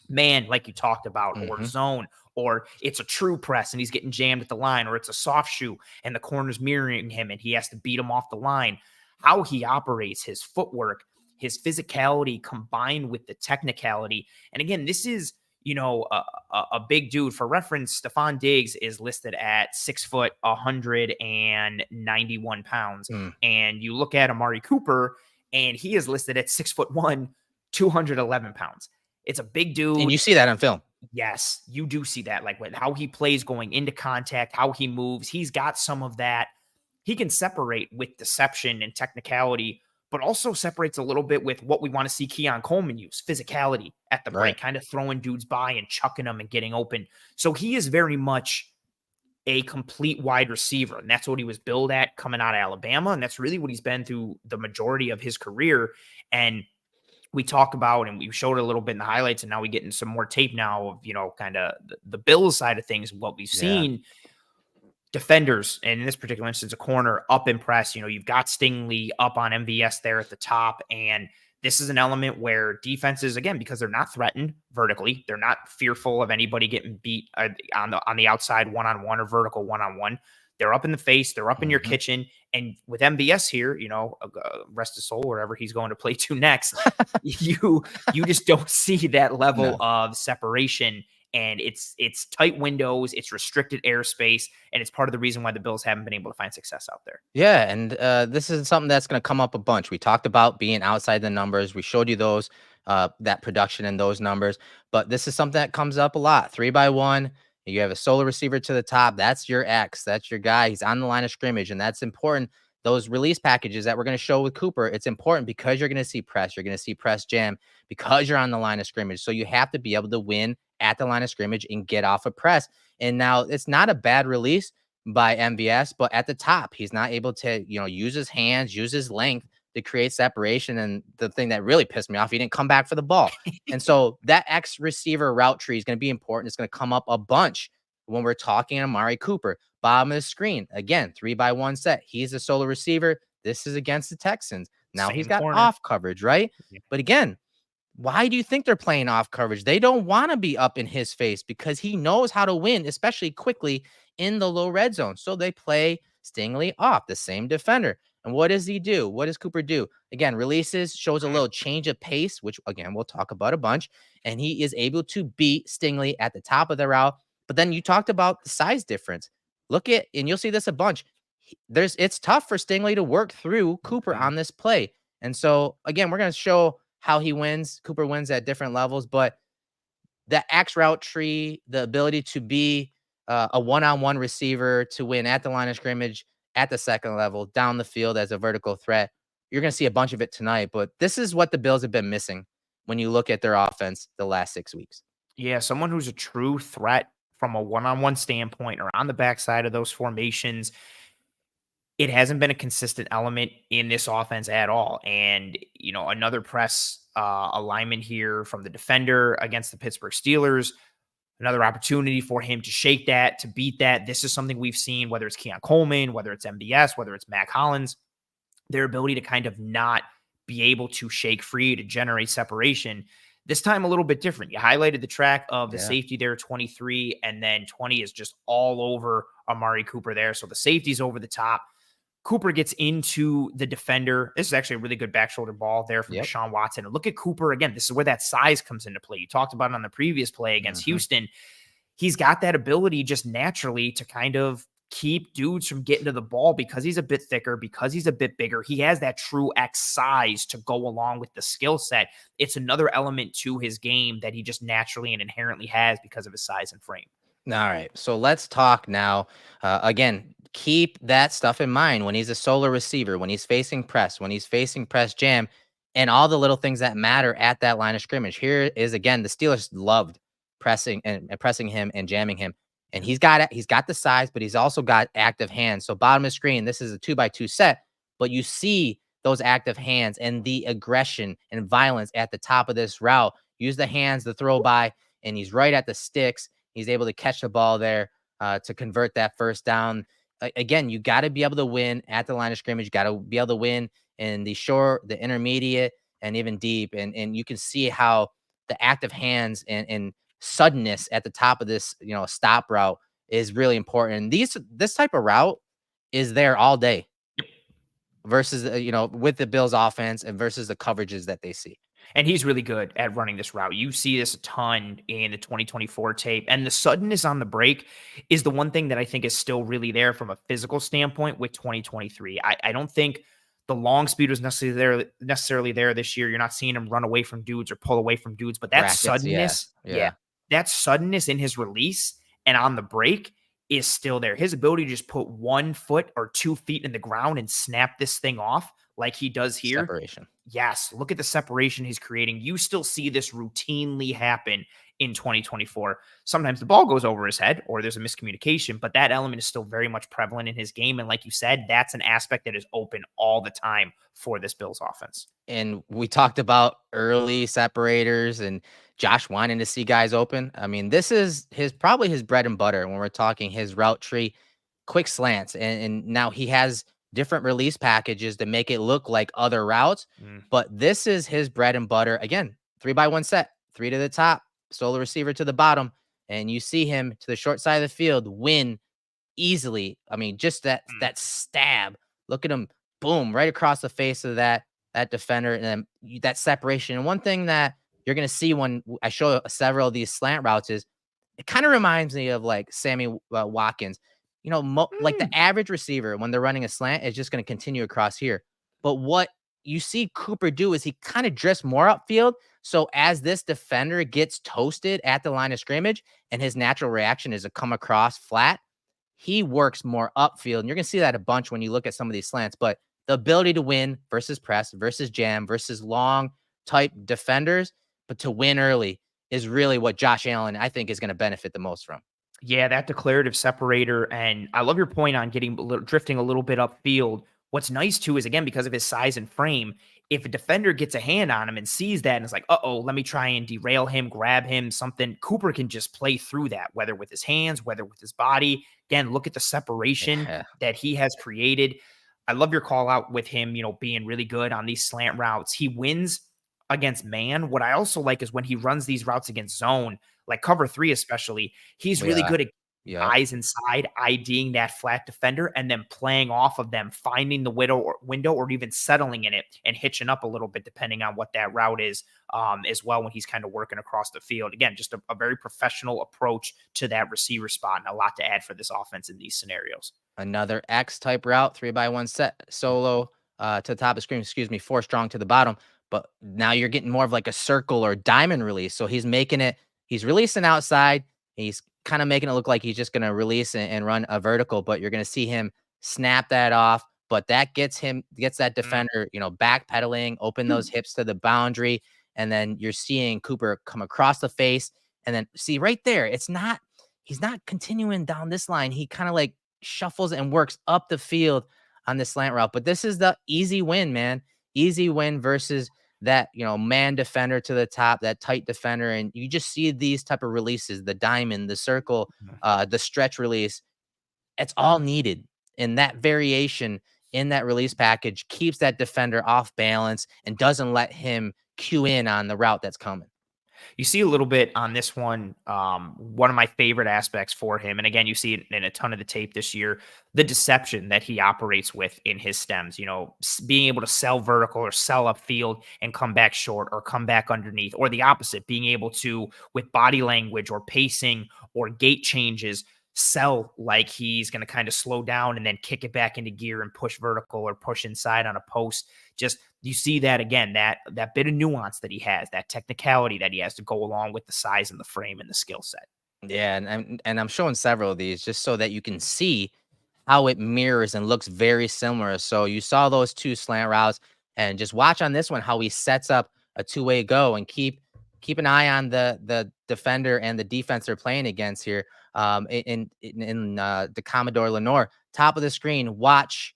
Speaker 1: man, like you talked about, or zone, or it's a true press and he's getting jammed at the line, or it's a soft shoe and the corner's mirroring him and he has to beat him off the line. How he operates, his footwork, his physicality combined with the technicality. And again, this is, you know, a big dude. For reference, Stephon Diggs is listed at 6 foot, 191 pounds. And you look at Amari Cooper and he is listed at 6'1", 211 pounds. It's a big dude.
Speaker 2: And you see that on film.
Speaker 1: Yes, you do see that. Like how he plays going into contact, how he moves. He's got some of that. He can separate with deception and technicality, but also separates a little bit with what we want to see Keon Coleman use, physicality at the break, kind of throwing dudes by and chucking them and getting open. So he is very much a complete wide receiver, and that's what he was billed at coming out of Alabama, and that's really what he's been through the majority of his career. And we talk about, and we showed it a little bit in the highlights, and now we get in some more tape now of, you know, kind of the Bills side of things, what we've seen. Defenders, and in this particular instance, a corner up in press. You know, you've got Stingley up on MVS there at the top, and this is an element where defenses, again, because they're not threatened vertically, they're not fearful of anybody getting beat on the outside one-on-one or vertical one-on-one. They're up in the face, they're up in your kitchen, and with MVS here, you know, rest his soul wherever he's going to play to next, you just don't see that level of separation. And it's tight windows, it's restricted airspace, and it's part of the reason why the Bills haven't been able to find success out there.
Speaker 2: Yeah, and this is something that's going to come up a bunch. We talked about being outside the numbers. We showed you those, that production and those numbers. But this is something that comes up a lot. 3x1, you have a solo receiver to the top. That's your X. That's your guy. He's on the line of scrimmage, and that's important. Those release packages that we're going to show with Cooper, it's important because you're going to see press. You're going to see press jam because you're on the line of scrimmage. So you have to be able to win at the line of scrimmage and get off a press. And now it's not a bad release by MVS, but at the top, he's not able to, you know, use his hands, use his length to create separation. And the thing that really pissed me off, he didn't come back for the ball. And so that X receiver route tree is going to be important. It's going to come up a bunch when we're talking Amari Cooper. Bottom of the screen, again, 3x1 set. He's a solo receiver. This is against the Texans. Now he's got off coverage, right? But again, why do you think they're playing off coverage? They don't want to be up in his face because he knows how to win, especially quickly in the low red zone. So they play Stingley off, the same defender. And what does he do? What does Cooper do? Again, releases, shows a little change of pace, which again, we'll talk about a bunch. And he is able to beat Stingley at the top of the route. But then you talked about the size difference. Look at, and you'll see this a bunch. It's tough for Stingley to work through Cooper on this play. And so again, we're going to show how he wins. Cooper wins at different levels, but the X route tree, the ability to be a one-on-one receiver, to win at the line of scrimmage, at the second level, down the field as a vertical threat. You're going to see a bunch of it tonight, but this is what the Bills have been missing when you look at their offense the last 6 weeks.
Speaker 1: Yeah, someone who's a true threat from a one-on-one standpoint or on the backside of those formations. It hasn't been a consistent element in this offense at all. And, you know, another press alignment here from the defender against the Pittsburgh Steelers, another opportunity for him to shake that, to beat that. This is something we've seen, whether it's Keon Coleman, whether it's MVS, whether it's Mac Hollins, their ability to kind of not be able to shake free, to generate separation. This time a little bit different. You highlighted the track of the safety there, 23, and then 20 is just all over Amari Cooper there. So the safety's over the top. Cooper gets into the defender. This is actually a really good back shoulder ball there from Deshaun Watson. And look at Cooper again. This is where that size comes into play. You talked about it on the previous play against Houston. He's got that ability just naturally to kind of keep dudes from getting to the ball because he's a bit thicker, because he's a bit bigger. He has that true X size to go along with the skill set. It's another element to his game that he just naturally and inherently has because of his size and frame.
Speaker 2: All right. So let's talk now. Again, keep that stuff in mind when he's a solo receiver, when he's facing press, when he's facing press jam, and all the little things that matter at that line of scrimmage. Here is, again, the Steelers loved pressing him and jamming him. And he's got the size, but he's also got active hands. So bottom of the screen, this is a 2x2 set, but you see those active hands and the aggression and violence at the top of this route. Use the hands to throw by, and he's right at the sticks. He's able to catch the ball there to convert that first down. Again, you got to be able to win at the line of scrimmage. You got to be able to win in the short, the intermediate, and even deep. And you can see how the active hands and suddenness at the top of this, stop route is really important. And this type of route is there all day versus, with the Bills offense and versus the coverages that they see.
Speaker 1: And he's really good at running this route. You see this a ton in the 2024 tape. And the suddenness on the break is the one thing that I think is still really there from a physical standpoint with 2023. I don't think the long speed was necessarily there this year. You're not seeing him run away from dudes or pull away from dudes, but that
Speaker 2: Brackets, yeah,
Speaker 1: suddenness,
Speaker 2: yeah,
Speaker 1: that suddenness in his release and on the break is still there. His ability to just put 1 foot or 2 feet in the ground and snap this thing off like he does here.
Speaker 2: separation.
Speaker 1: Yes, look at the separation he's creating. You still see this routinely happen in 2024. Sometimes the ball goes over his head or there's a miscommunication, but that element is still very much prevalent in his game. And like you said, that's an aspect that is open all the time for this Bills offense.
Speaker 2: And we talked about early separators and Josh wanting to see guys open. I mean, this is probably his bread and butter when we're talking his route tree, quick slants. And now he has different release packages to make it look like other routes. But this is his bread and butter. Again, 3x1 set, 3 to the top, solo receiver to the bottom. And you see him to the short side of the field win easily. I mean, just that stab. Look at him, boom, right across the face of that defender, and then that separation. And one thing that you're going to see when I show several of these slant routes is it kind of reminds me of like Sammy Watkins. Like the average receiver when they're running a slant is just going to continue across here. But what you see Cooper do is he kind of drifts more upfield. So as this defender gets toasted at the line of scrimmage and his natural reaction is to come across flat, he works more upfield. And you're going to see that a bunch when you look at some of these slants. But the ability to win versus press versus jam versus long type defenders, but to win early is really what Josh Allen, I think, is going to benefit the most from.
Speaker 1: Yeah, that declarative separator. And I love your point on drifting a little bit upfield. What's nice too is, again, because of his size and frame, if a defender gets a hand on him and sees that and is like, uh-oh, let me try and derail him, grab him, something, Cooper can just play through that, whether with his hands, whether with his body. Again, look at the separation that he has created. I love your call out with him, being really good on these slant routes. He wins against man. What I also like is when he runs these routes against zone, like cover 3 especially, he's really good at eyes inside, IDing that flat defender, and then playing off of them, finding the window or even settling in it and hitching up a little bit depending on what that route is as well when he's kind of working across the field. Again, just a very professional approach to that receiver spot and a lot to add for this offense in these scenarios.
Speaker 2: Another X type route, 3x1 set, solo to the top of the screen, 4 strong to the bottom. But now you're getting more of like a circle or diamond release. So he's releasing outside. He's kind of making it look like he's just going to release and run a vertical, but you're going to see him snap that off. But that gets that defender, backpedaling, open those hips to the boundary. And then you're seeing Cooper come across the face. And then see right there, he's not continuing down this line. He kind of like shuffles and works up the field on the slant route. But this is the easy win, man. Easy win versus that, man defender to the top, that tight defender. And you just see these type of releases, the diamond, the circle, the stretch release. It's all needed. And that variation in that release package keeps that defender off balance and doesn't let him cue in on the route that's coming.
Speaker 1: You see a little bit on this one. One of my favorite aspects for him, and again, you see it in a ton of the tape this year, the deception that he operates with in his stems, being able to sell vertical or sell upfield and come back short or come back underneath, or the opposite, being able to, with body language or pacing or gait changes, sell like he's going to kind of slow down and then kick it back into gear and push vertical or push inside on a post. Just, you see that again, that bit of nuance that he has, that technicality that he has to go along with the size and the frame and the skill set.
Speaker 2: Yeah, and I'm showing several of these just so that you can see how it mirrors and looks very similar. So you saw those 2 slant routes, and just watch on this one how he sets up a 2-way go, and keep an eye on the defender and the defense they're playing against here. In the Commodore Lenore, top of the screen, watch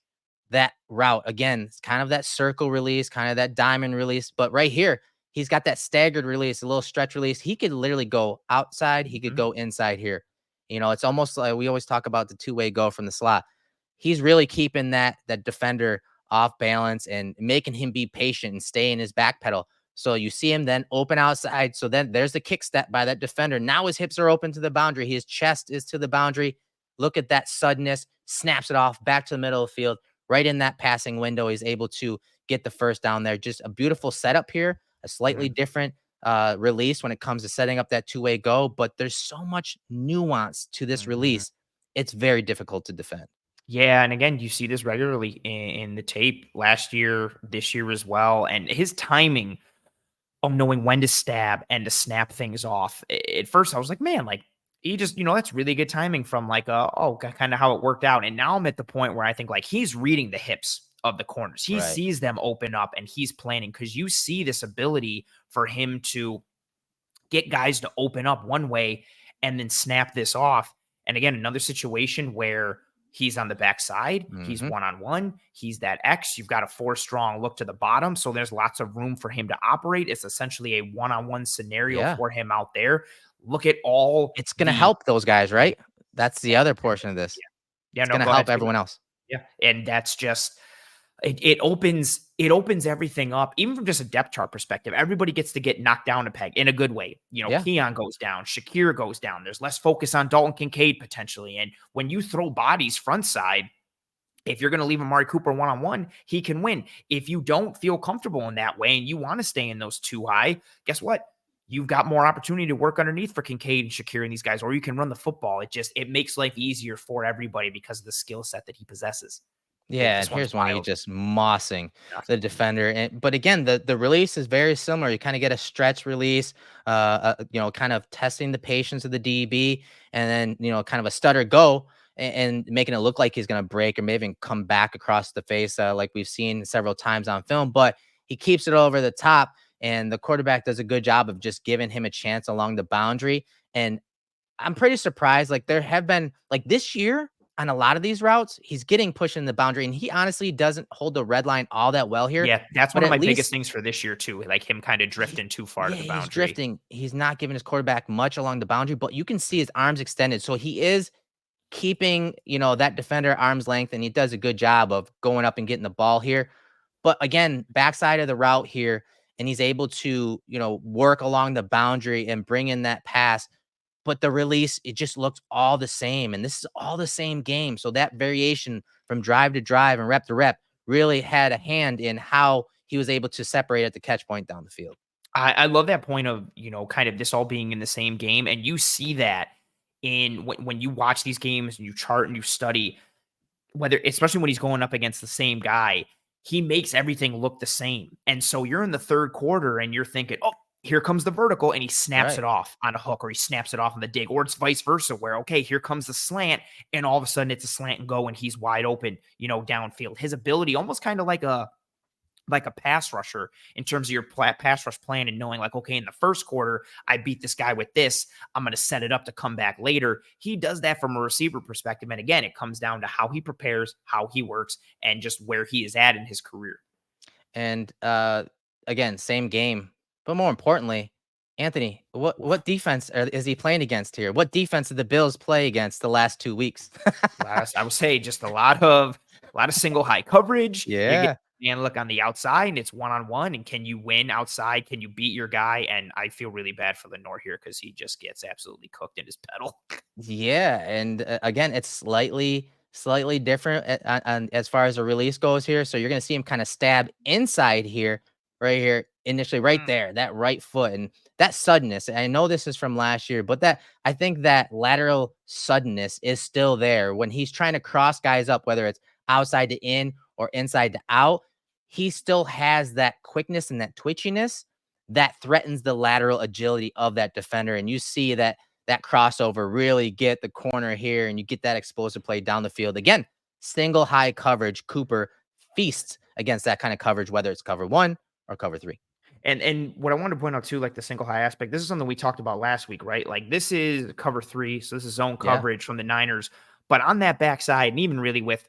Speaker 2: that route. Again, it's kind of that circle release, kind of that diamond release. But right here, he's got that staggered release, a little stretch release. He could literally go outside. He could go inside here. It's almost like we always talk about the 2-way go from the slot. He's really keeping that defender off balance and making him be patient and stay in his back pedal. So you see him then open outside. So then there's the kick step by that defender. Now his hips are open to the boundary. His chest is to the boundary. Look at that suddenness, snaps it off back to the middle of the field, right in that passing window. He's able to get the first down there. Just a beautiful setup here, a slightly different release when it comes to setting up that two-way go, but there's so much nuance to this release. It's very difficult to defend.
Speaker 1: Yeah, and again, you see this regularly in the tape last year, this year as well, and his timing of knowing when to stab and to snap things off. At first, I was like, man, like he just, that's really good timing from like, kind of how it worked out. And now I'm at the point where I think like he's reading the hips of the corners. He sees them open up and he's planning, because you see this ability for him to get guys to open up one way and then snap this off. And again, another situation where he's on the backside, he's one-on-one, he's that X, you've got a 4-strong look to the bottom, so there's lots of room for him to operate. It's essentially a one-on-one scenario for him out there. Look at all.
Speaker 2: It's going to help those guys, right? That's the other portion of this.
Speaker 1: Yeah,
Speaker 2: it's going to help everyone else.
Speaker 1: Yeah, and that's just it opens everything up, even from just a depth chart perspective. Everybody gets to get knocked down a peg in a good way. Keon goes down, Shakir goes down. There's less focus on Dalton Kincaid potentially. And when you throw bodies front side, if you're going to leave Amari Cooper one-on-one, he can win. If you don't feel comfortable in that way and you want to stay in those too high, guess what? You've got more opportunity to work underneath for Kincaid and Shakir and these guys, or you can run the football. It makes life easier for everybody because of the skill set that he possesses.
Speaker 2: Yeah, and here's one, he's just mossing the defender. But again, the release is very similar. You kind of get a stretch release, kind of testing the patience of the DB, and then, kind of a stutter go and making it look like he's going to break or maybe even come back across the face like we've seen several times on film. But he keeps it over the top, and the quarterback does a good job of just giving him a chance along the boundary. And I'm pretty surprised. Like there have been, like this year, on a lot of these routes, he's getting pushed in the boundary, and he honestly doesn't hold the red line all that well here.
Speaker 1: Yeah, that's one of my biggest things for this year too, like him kind of drifting too far to the boundary.
Speaker 2: He's drifting. He's not giving his quarterback much along the boundary, but you can see his arms extended. So he is keeping, that defender arm's length, and he does a good job of going up and getting the ball here. But again, backside of the route here, and he's able to, work along the boundary and bring in that pass. But the release, it just looks all the same. And this is all the same game. So that variation from drive to drive and rep to rep really had a hand in how he was able to separate at the catch point down the field.
Speaker 1: I love that point of, kind of this all being in the same game. And you see that in when you watch these games and you chart and you study, especially when he's going up against the same guy, he makes everything look the same. And so you're in the third quarter and you're thinking, oh, here comes the vertical, and he snaps it off on a hook, or he snaps it off on the dig, or it's vice versa where, okay, here comes the slant, and all of a sudden it's a slant and go, and he's wide open, downfield. His ability, almost kind of like a pass rusher in terms of your pass rush plan, and knowing like, okay, in the first quarter, I beat this guy with this, I'm going to set it up to come back later. He does that from a receiver perspective. And again, it comes down to how he prepares, how he works, and just where he is at in his career.
Speaker 2: And again, same game. But more importantly, Anthony, what defense is he playing against here? What defense did the Bills play against the last 2 weeks?
Speaker 1: I would say just a lot of single high coverage.
Speaker 2: Yeah.
Speaker 1: And look on the outside, and it's one-on-one. And can you win outside? Can you beat your guy? And I feel really bad for Lenore here because he just gets absolutely cooked in his pedal.
Speaker 2: Yeah. And again, it's slightly different as far as the release goes here. So you're going to see him kind of stab inside here, right here, initially right there, that right foot, and that suddenness. I know this is from last year, but I think that lateral suddenness is still there when he's trying to cross guys up, whether it's outside to in or inside to out. He still has that quickness and that twitchiness that threatens the lateral agility of that defender. And you see that crossover really get the corner here, and you get that explosive play down the field. Again, single high coverage. Cooper feasts against that kind of coverage, whether it's cover 1 or cover 3.
Speaker 1: And what I want to point out too, like the single high aspect, this is something we talked about last week, right? Like this is cover 3. So this is zone coverage from the Niners. But on that backside, and even really with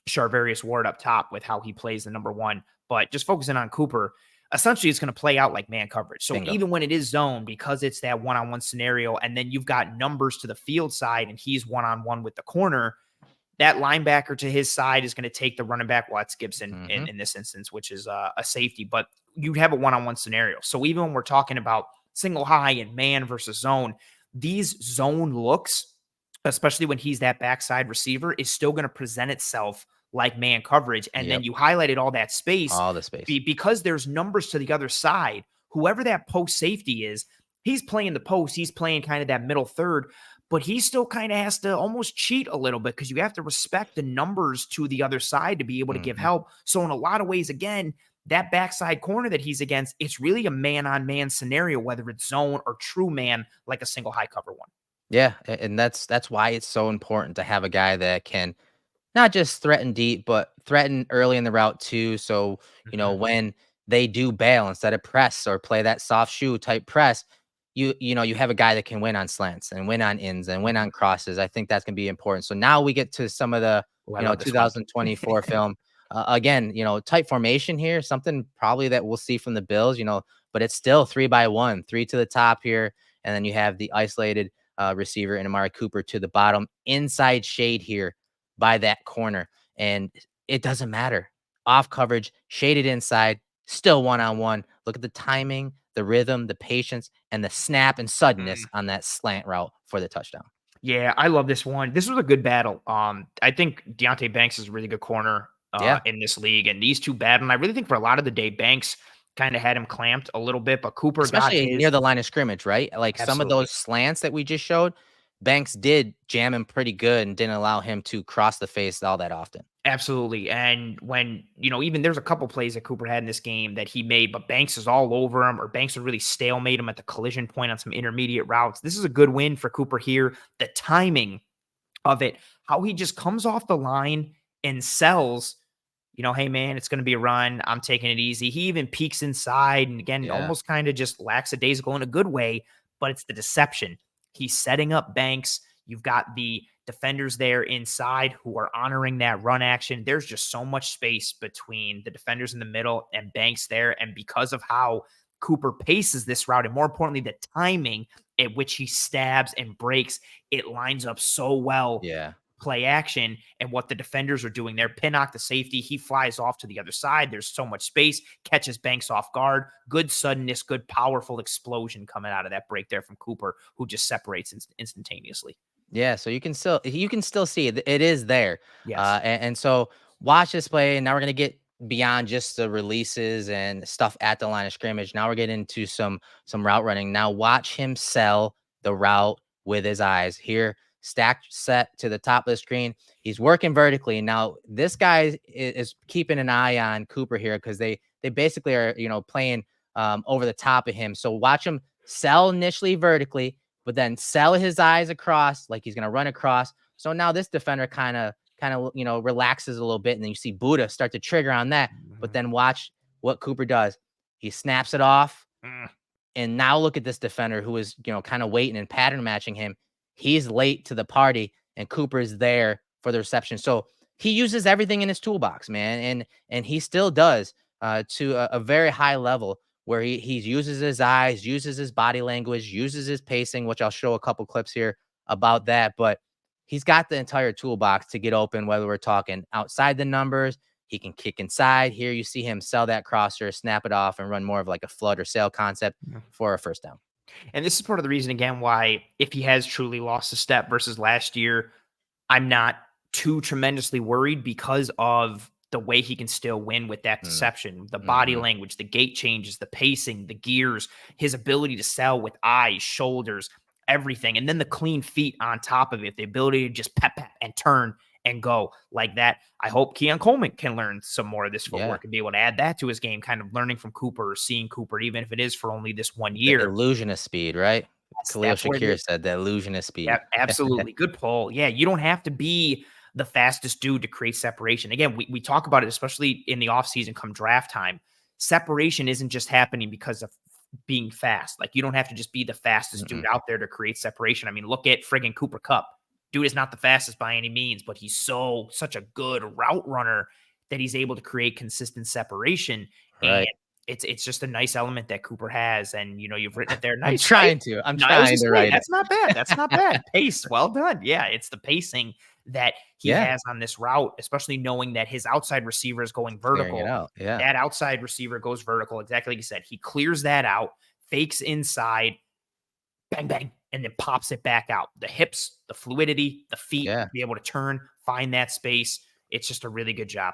Speaker 1: Charvarius Ward up top with how he plays the number 1, but just focusing on Cooper, essentially it's going to play out like man coverage. So even when it is zone, because it's that one-on-one scenario, and then you've got numbers to the field side and he's one-on-one with the corner, that linebacker to his side is going to take the running back. Well, that's Gibson in this instance, which is a safety. But you'd have a one-on-one scenario. So even when we're talking about single high and man versus zone, these zone looks, especially when he's that backside receiver, is still going to present itself like man coverage. And then you highlighted all that space.
Speaker 2: All the space.
Speaker 1: Because there's numbers to the other side. Whoever that post safety is, he's playing the post. He's playing kind of that middle third, but he still kind of has to almost cheat a little bit because you have to respect the numbers to the other side to be able to give help. So in a lot of ways, again, that backside corner that he's against, it's really a man-on-man scenario, whether it's zone or true man, like a single high cover one.
Speaker 2: Yeah, and that's why it's so important to have a guy that can not just threaten deep, but threaten early in the route too. So, when they do bail instead of press or play that soft shoe type press, you have a guy that can win on slants and win on ins and win on crosses. I think that's going to be important. So now we get to some of the, 2024 film. Again, tight formation here, something probably that we'll see from the Bills, but it's still 3-by-1, 3 to the top here. And then you have the isolated receiver and Amari Cooper to the bottom, inside shade here by that corner. And it doesn't matter. Off coverage, shaded inside, still one-on-one. Look at the timing, the rhythm, the patience, and the snap and suddenness on that slant route for the touchdown.
Speaker 1: Yeah, I love this one. This was a good battle. I think Deonte Banks is a really good corner in this league, and these two battle. And I really think for a lot of the day, Banks kind of had him clamped a little bit, but Cooper
Speaker 2: especially
Speaker 1: got his
Speaker 2: near the line of scrimmage, right? Like
Speaker 1: Absolutely.
Speaker 2: Some of those slants that we just showed, Banks did jam him pretty good and didn't allow him to cross the face all that often.
Speaker 1: Absolutely. And when, even there's a couple plays that Cooper had in this game that he made, but Banks is all over him, or Banks would really stalemate him at the collision point on some intermediate routes. This is a good win for Cooper here. The timing of it, how he just comes off the line and sells, hey man, it's going to be a run. I'm taking it easy. He even peeks inside and again, almost kind of just lackadaisical in a good way, but it's the deception. He's setting up Banks. You've got the defenders there inside who are honoring that run action. There's just so much space between the defenders in the middle and Banks there. And because of how Cooper paces this route, and more importantly, the timing at which he stabs and breaks, it lines up so well.
Speaker 2: Yeah.
Speaker 1: Play action and what the defenders are doing there. Pinnock, the safety, he flies off to the other side. There's so much space, catches Banks off guard. Good suddenness, good powerful explosion coming out of that break there from Cooper, who just separates instantaneously.
Speaker 2: Yeah, so you can still see it. It is there.
Speaker 1: Yes.
Speaker 2: And so watch this play. And now we're gonna get beyond just the releases and stuff at the line of scrimmage. Now we're getting into some route running. Now watch him sell the route with his eyes here. Stacked set to the top of the screen. He's working vertically. Now, this guy is keeping an eye on Cooper here because they basically are, playing over the top of him. So watch him sell initially vertically, but then sell his eyes across like he's going to run across. So now this defender kind of, relaxes a little bit. And then you see Buddha start to trigger on that. But then watch what Cooper does. He snaps it off. And now look at this defender who is, kind of waiting and pattern matching him. He's late to the party and Cooper is there for the reception. So he uses everything in his toolbox, man. And he still does to a very high level where he uses his eyes, uses his body language, uses his pacing, which I'll show a couple clips here about that. But he's got the entire toolbox to get open, whether we're talking outside the numbers, he can kick inside. Here you see him sell that crosser, snap it off, and run more of like a flood or sail concept for a first down.
Speaker 1: And this is part of the reason, again, why if he has truly lost a step versus last year, I'm not too tremendously worried because of the way he can still win with that deception, the body language, the gait changes, the pacing, the gears, his ability to sell with eyes, shoulders, everything. And then the clean feet on top of it, the ability to just pep and turn and go like that. I hope Keon Coleman can learn some more of this footwork and be able to add that to his game, kind of learning from Cooper or seeing Cooper, even if it is for only this 1 year.
Speaker 2: The illusion of speed, right? Khalil Shakir said the illusion of speed.
Speaker 1: Yeah, absolutely. Good pull. Yeah, you don't have to be the fastest dude to create separation. Again, we talk about it, especially in the offseason come draft time. Separation isn't just happening because of being fast. Like, you don't have to just be the fastest dude out there to create separation. I mean, look at friggin' Cooper Kupp. Dude is not the fastest by any means, but he's such a good route runner that he's able to create consistent separation.
Speaker 2: Right.
Speaker 1: And it's just a nice element that Cooper has. And, you've written it there. Nice.
Speaker 2: I'm trying to write
Speaker 1: That's not bad. That's not bad. Pace. Well done. Yeah. It's the pacing that he has on this route, especially knowing that his outside receiver is going vertical. That outside receiver goes vertical, exactly like you said. He clears that out, fakes inside, bang, bang, and then pops it back out. The hips, the fluidity, the feet, be able to turn, find that space. It's just a really good job.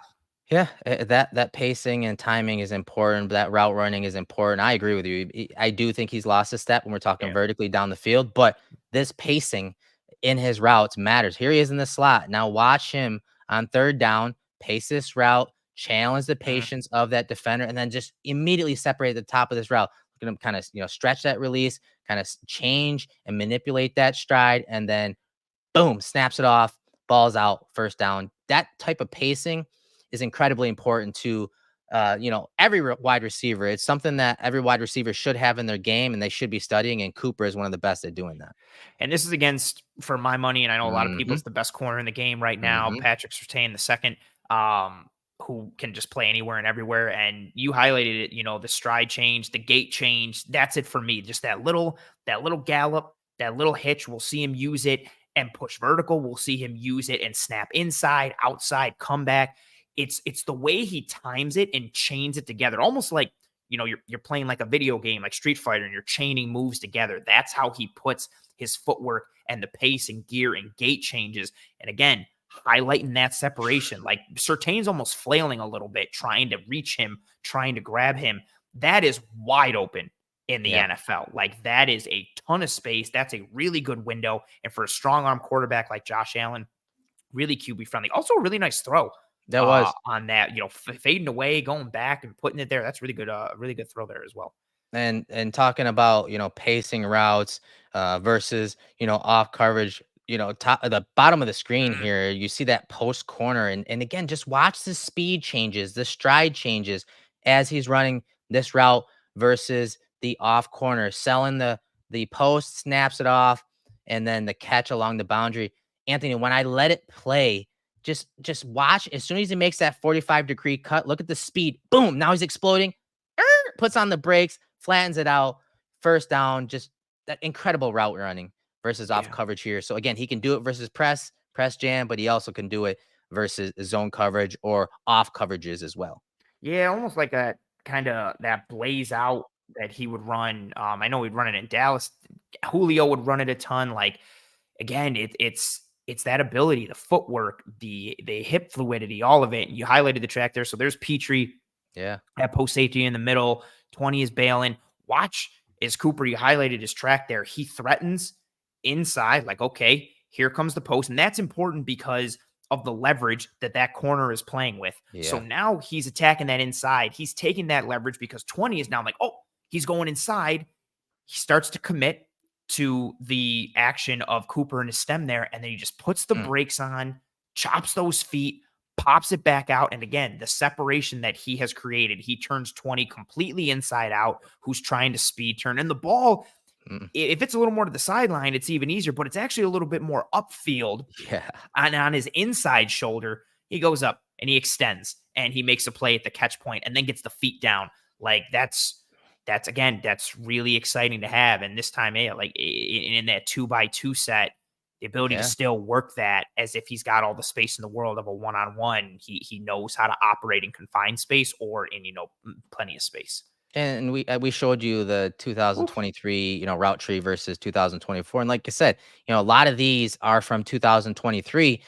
Speaker 2: Yeah, that pacing and timing is important. That route running is important. I agree with you. I do think he's lost a step when we're talking vertically down the field, but this pacing in his routes matters. Here he is in the slot. Now watch him on third down, pace this route, challenge the patience of that defender, and then just immediately separate the top of this route. Look at him kind of, stretch that release, kind of change and manipulate that stride, and then boom, snaps it off, balls out, first down. That type of pacing is incredibly important to, every wide receiver. It's something that every wide receiver should have in their game, and they should be studying. And Cooper is one of the best at doing that.
Speaker 1: And this is against, for my money, and I know a lot of people, it's the best corner in the game right now. Patrick Surtain the second, who can just play anywhere and everywhere. And you highlighted it, the stride change, the gait change. That's it for me. Just that little gallop, that little hitch. We'll see him use it and push vertical. We'll see him use it and snap inside, outside, come back. It's the way he times it and chains it together, almost like, you're playing like a video game, like Street Fighter, and you're chaining moves together. That's how he puts his footwork and the pace and gear and gait changes. And again, highlighting that separation. Like Surtain's almost flailing a little bit, trying to reach him, trying to grab him. That is wide open in the NFL. Like that is a ton of space. That's a really good window. And for a strong arm quarterback like Josh Allen, really QB friendly. Also a really nice throw.
Speaker 2: That was
Speaker 1: on that, fading away, going back and putting it there. That's really good throw there as well.
Speaker 2: And talking about, pacing routes versus, off coverage, the bottom of the screen here, you see that post corner. And again, just watch the speed changes, the stride changes as he's running this route versus the off corner, selling the post, snaps it off, and then the catch along the boundary. Anthony, when I let it play, just watch. As soon as he makes that 45-degree cut, look at the speed. Boom. Now he's exploding. Puts on the brakes, flattens it out. First down. Just that incredible route running versus off coverage here. So again, he can do it versus press jam, but he also can do it versus zone coverage or off coverages as well.
Speaker 1: Yeah, almost like a kind of that blaze out that he would run. I know he'd run it in Dallas. Julio would run it a ton. Like, again, it's that ability, the footwork, the hip fluidity, all of it. And you highlighted the track there. So there's Petrie.
Speaker 2: Yeah.
Speaker 1: At post safety in the middle. 20 is bailing. Watch as Cooper, you highlighted his track there. He threatens inside, like, okay, here comes the post. And that's important because of the leverage that corner is playing with. Yeah. So now he's attacking that inside. He's taking that leverage because 20 is now like, oh, he's going inside. He starts to commit to the action of Cooper and his stem there, and then he just puts the brakes on, chops those feet, pops it back out, and again, the separation that he has created, he turns 20 completely inside out, who's trying to speed turn, and the ball, if it's a little more to the sideline, it's even easier, but it's actually a little bit more upfield.
Speaker 2: Yeah.
Speaker 1: And on his inside shoulder, he goes up, and he extends, and he makes a play at the catch point, and then gets the feet down. Like, that's really exciting to have. And this time, like in that 2x2 set, the ability to still work that as if he's got all the space in the world of a one-on-one. He knows how to operate in confined space or in, plenty of space.
Speaker 2: And we showed you the 2023, route tree versus 2024. And like I said, a lot of these are from 2023.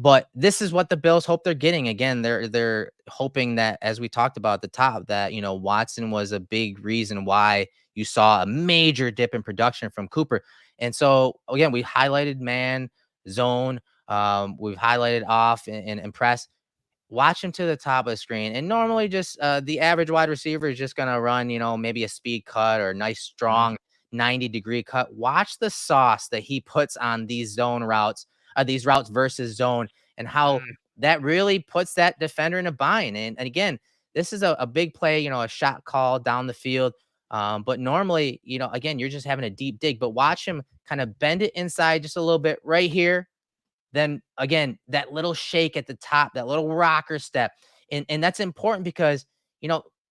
Speaker 2: But this is what the Bills hope they're getting. Again, they're hoping that, as we talked about at the top, that, Watson was a big reason why you saw a major dip in production from Cooper. And so, again, we highlighted man, zone. We've highlighted off and press. Watch him to the top of the screen. And normally just the average wide receiver is just going to run, maybe a speed cut or a nice, strong 90-degree cut. Watch the sauce that he puts on these zone routes. These routes versus zone, and how that really puts that defender in a bind. And again, this is a big play, a shot call down the field. But normally, again, you're just having a deep dig, but watch him kind of bend it inside just a little bit right here. Then again, that little shake at the top, that little rocker step. And that's important because,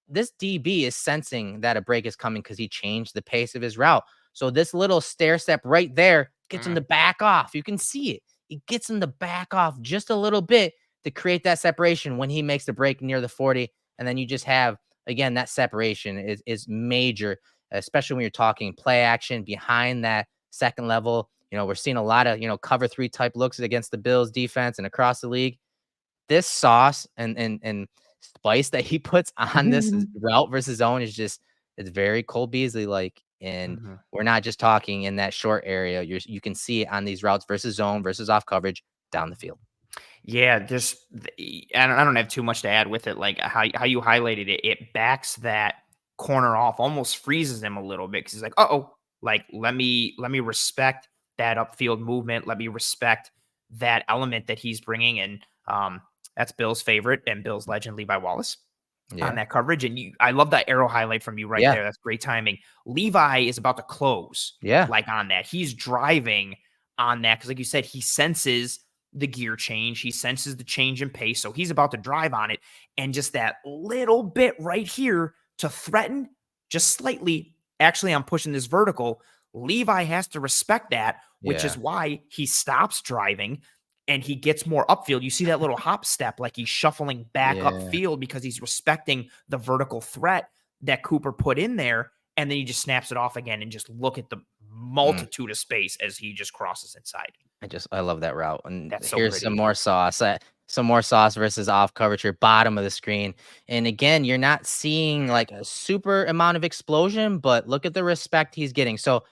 Speaker 2: this DB is sensing that a break is coming because he changed the pace of his route. So this little stair step right there gets him to back off. You can see it. He gets him to back off just a little bit to create that separation when he makes the break near the 40. And then you just have, again, that separation is major, especially when you're talking play action behind that second level. We're seeing a lot of, cover 3 type looks against the Bills defense and across the league. This sauce and spice that he puts on this route versus zone is just, it's very Cole Beasley like. And we're not just talking in that short area. You can see it on these routes versus zone versus off coverage down the field.
Speaker 1: Yeah, just I don't have too much to add with it. Like how you highlighted it, it backs that corner off, almost freezes him a little bit because he's like, oh, like let me respect that upfield movement. Let me respect that element that he's bringing, and that's Bill's favorite and Bill's legend, Levi Wallace. On that coverage. And I love that arrow highlight from you right there. That's great timing. Levi is about to close. Like on that. He's driving on that. Cause like you said, he senses the gear change. He senses the change in pace. So he's about to drive on it. And just that little bit right here to threaten just slightly. Actually, I'm pushing this vertical. Levi has to respect that, which is why he stops driving and he gets more upfield. You see that little hop step, like he's shuffling back upfield because he's respecting the vertical threat that Cooper put in there. And then he just snaps it off again and just look at the multitude of space as he just crosses inside.
Speaker 2: I love that route. And
Speaker 1: that's
Speaker 2: here's some more sauce. Some more sauce versus off coverage here, bottom of the screen. And again, you're not seeing like a super amount of explosion, but look at the respect he's getting. So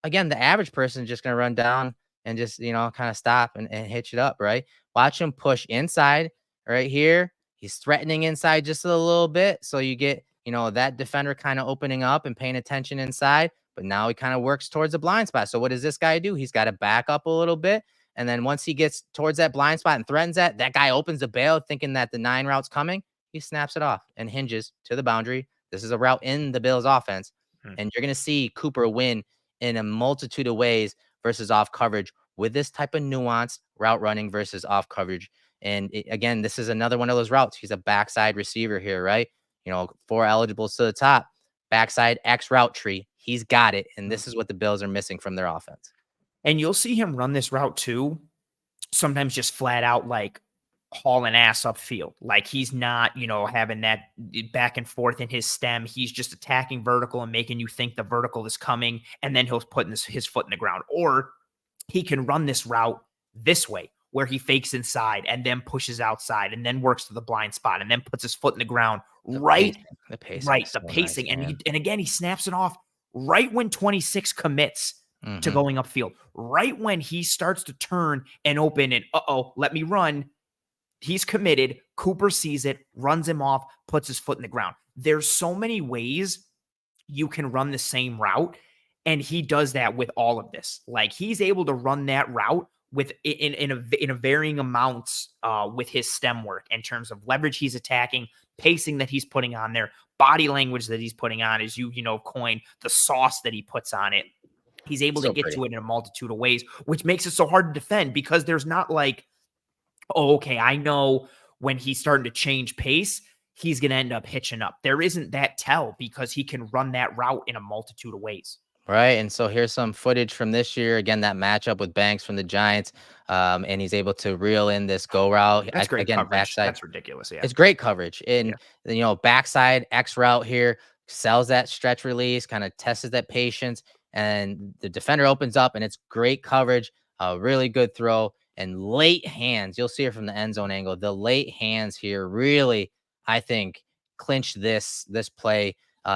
Speaker 2: again, the average person is just going to run down and just, kind of stop and hitch it up, right? Watch him push inside right here. He's threatening inside just a little bit. So you get, that defender kind of opening up and paying attention inside. But now he kind of works towards the blind spot. So what does this guy do? He's got to back up a little bit. And then once he gets towards that blind spot and threatens that guy opens the bail thinking that the 9 route's coming. He snaps it off and hinges to the boundary. This is a route in the Bills offense. And you're going to see Cooper win in a multitude of ways versus off coverage with this type of nuanced route running versus off coverage. And again, this is another one of those routes. He's a backside receiver here, right? 4 eligibles to the top, backside X route tree. He's got it. And this is what the Bills are missing from their offense.
Speaker 1: And you'll see him run this route too. Sometimes just flat out like hauling ass upfield. Like he's not, having that back and forth in his stem. He's just attacking vertical and making you think the vertical is coming. And then he'll put his foot in the ground. Or he can run this route this way where he fakes inside and then pushes outside and then works to the blind spot and then puts his foot in the ground. The pacing. And again, he snaps it off right when 26 commits to going upfield, right when he starts to turn and open and let me run. He's committed. Cooper sees it, runs him off, puts his foot in the ground. There's so many ways you can run the same route. And he does that with all of this. Like he's able to run that route with in a varying amounts with his stem work in terms of leverage he's attacking, pacing that he's putting on there, body language that he's putting on, as you coin the sauce that he puts on it. He's able to get to it in a multitude of ways, which makes it so hard to defend because there's not like, I know when he's starting to change pace, he's going to end up hitching up. There isn't that tell because he can run that route in a multitude of ways.
Speaker 2: Right. And so here's some footage from this year. Again, that matchup with Banks from the Giants. And he's able to reel in this go route.
Speaker 1: That's great coverage.
Speaker 2: Backside.
Speaker 1: That's ridiculous. Yeah.
Speaker 2: It's great coverage. And, backside X route here sells that stretch release, kind of tests that patience. And the defender opens up and it's great coverage. Really good throw and late hands. You'll see it from the end zone angle. The late hands here really, I think, clinch this play.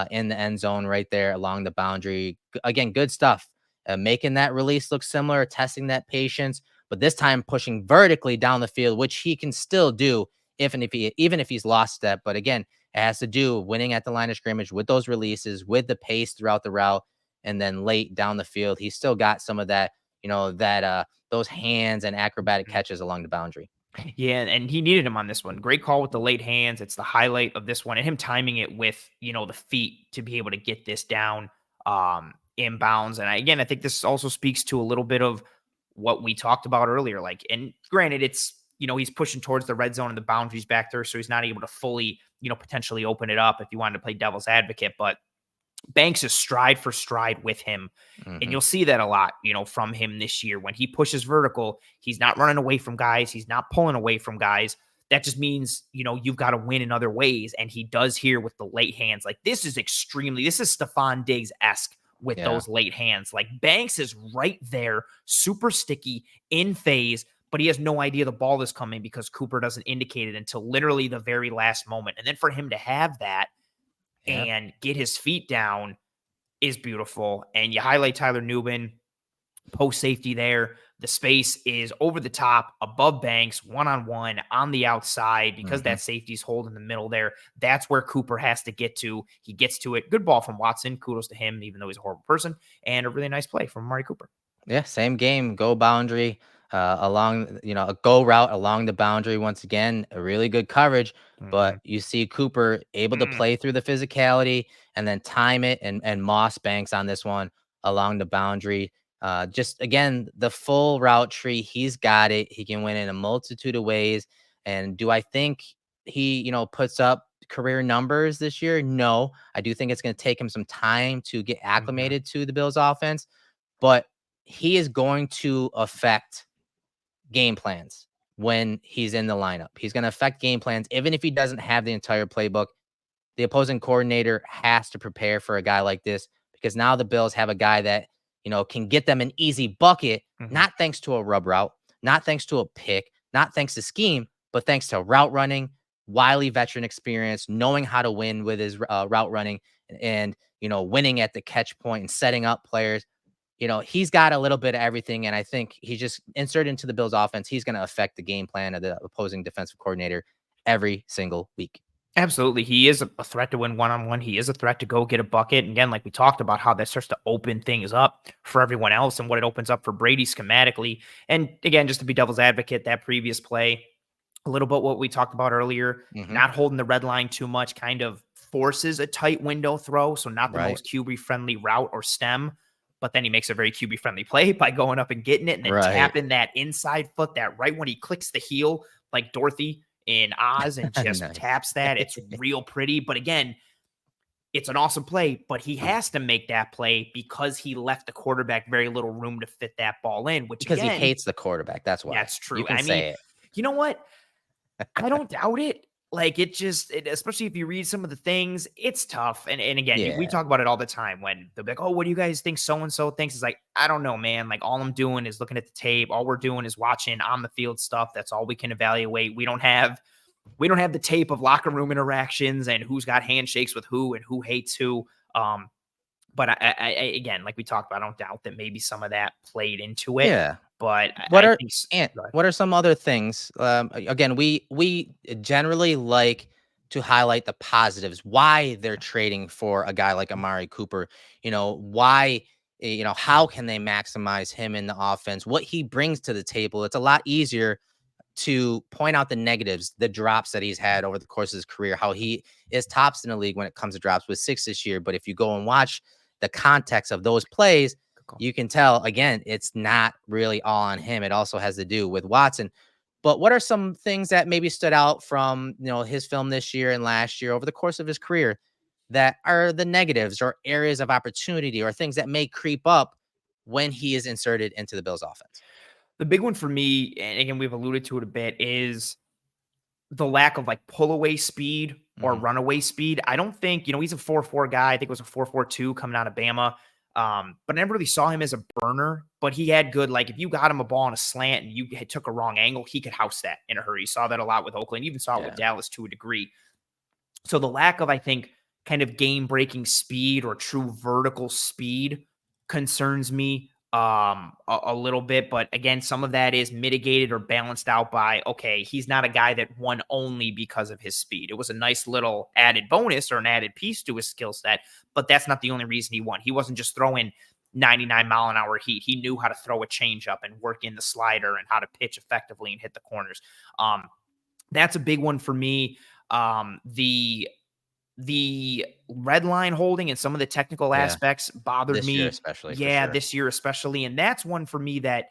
Speaker 2: In the end zone right there along the boundary. Again, good stuff. Making that release look similar, testing that patience, but this time pushing vertically down the field, which he can still do even if he's lost step. But again, it has to do winning at the line of scrimmage with those releases, with the pace throughout the route, and then late down the field, he's still got some of that, those hands and acrobatic catches along the boundary.
Speaker 1: Yeah, and he needed him on this one. Great call with the late hands. It's the highlight of this one, and him timing it with the feet to be able to get this down inbounds. And I think this also speaks to a little bit of what we talked about earlier. Like, and granted, it's he's pushing towards the red zone and the boundaries back there, so he's not able to fully potentially open it up if you wanted to play devil's advocate. But Banks is stride for stride with him. And you'll see that a lot, from him this year. When he pushes vertical, he's not running away from guys. He's not pulling away from guys. That just means, you've got to win in other ways. And he does here with the late hands. Like, this is Stephon Diggs-esque with those late hands. Like, Banks is right there, super sticky, in phase, but he has no idea the ball is coming because Cooper doesn't indicate it until literally the very last moment. And then for him to have that and get his feet down is beautiful. And you highlight Tyler Nubin, post safety there. The space is over the top, above Banks, one-on-one, on the outside, because that safety's holding the middle there. That's where Cooper has to get to. He gets to it. Good ball from Watson. Kudos to him, even though he's a horrible person. And a really nice play from Amari Cooper.
Speaker 2: Yeah, same game. Go boundary along, a go route along the boundary. Once again, a really good coverage. But you see Cooper able to play through the physicality and then time it and Moss Banks on this one along the boundary. Just again, the full route tree. He's got it. He can win in a multitude of ways. And do I think he, puts up career numbers this year? No, I do think it's going to take him some time to get acclimated to the Bills offense, but he is going to affect game plans when he's in the lineup. He's going to affect game plans, even if he doesn't have the entire playbook. The opposing coordinator has to prepare for a guy like this, because now the Bills have a guy that, can get them an easy bucket, not thanks to a rub route, not thanks to a pick, not thanks to scheme, but thanks to route running, wily veteran experience, knowing how to win with his route running and, winning at the catch point and setting up players. He's got a little bit of everything, and I think he just inserted into the Bills offense. He's going to affect the game plan of the opposing defensive coordinator every single week.
Speaker 1: Absolutely. He is a threat to win one-on-one. He is a threat to go get a bucket. And again, like we talked about, how that starts to open things up for everyone else and what it opens up for Brady schematically. And again, just to be devil's advocate, that previous play, a little bit what we talked about earlier, not holding the red line too much, kind of forces a tight window throw. So not the most QB-friendly route or stem, but then he makes a very QB-friendly play by going up and getting it and then tapping that inside foot, that right when he clicks the heel, like Dorothy in Oz, and just taps that. It's real pretty. But again, it's an awesome play, but he has to make that play because he left the quarterback very little room to fit that ball in, which
Speaker 2: because again, he hates the quarterback. That's why.
Speaker 1: That's true.
Speaker 2: You can say it.
Speaker 1: You know what? I don't doubt it. Like, especially if you read some of the things, it's tough. And again, we talk about it all the time when they're like, oh, what do you guys think so-and-so thinks? It's like, I don't know, man. Like, all I'm doing is looking at the tape. All we're doing is watching on the field stuff. That's all we can evaluate. We don't have the tape of locker room interactions and who's got handshakes with who and who hates who. But I again, like we talked about, I don't doubt that maybe some of that played into it.
Speaker 2: Yeah.
Speaker 1: But
Speaker 2: what are some other things? Again, we generally like to highlight the positives, why they're trading for a guy like Amari Cooper. Why, how can they maximize him in the offense, what he brings to the table. It's a lot easier to point out the negatives, the drops that he's had over the course of his career, how he is tops in the league when it comes to drops with 6 this year. But if you go and watch the context of those plays, you can tell, again, it's not really all on him. It also has to do with Watson. But what are some things that maybe stood out from, his film this year and last year over the course of his career that are the negatives or areas of opportunity or things that may creep up when he is inserted into the Bills offense?
Speaker 1: The big one for me, and again, we've alluded to it a bit, is the lack of like pull away speed or runaway speed. I don't think, he's a 4.4 guy. I think it was a 4.42 coming out of Bama. But I never really saw him as a burner, but he had good, like if you got him a ball on a slant and you took a wrong angle, he could house that in a hurry. You saw that a lot with Oakland, even saw it with Dallas to a degree. So the lack of, I think, kind of game breaking speed or true vertical speed concerns me a little bit. But again, some of that is mitigated or balanced out by, okay, he's not a guy that won only because of his speed. It was a nice little added bonus or an added piece to his skill set, but that's not the only reason he won. He wasn't just throwing 99-mile-an-hour heat. He knew how to throw a changeup and work in the slider and how to pitch effectively and hit the corners. That's a big one for me. The red line holding and some of the technical aspects bothered
Speaker 2: this
Speaker 1: me.
Speaker 2: Year especially,
Speaker 1: this year especially. And that's one for me that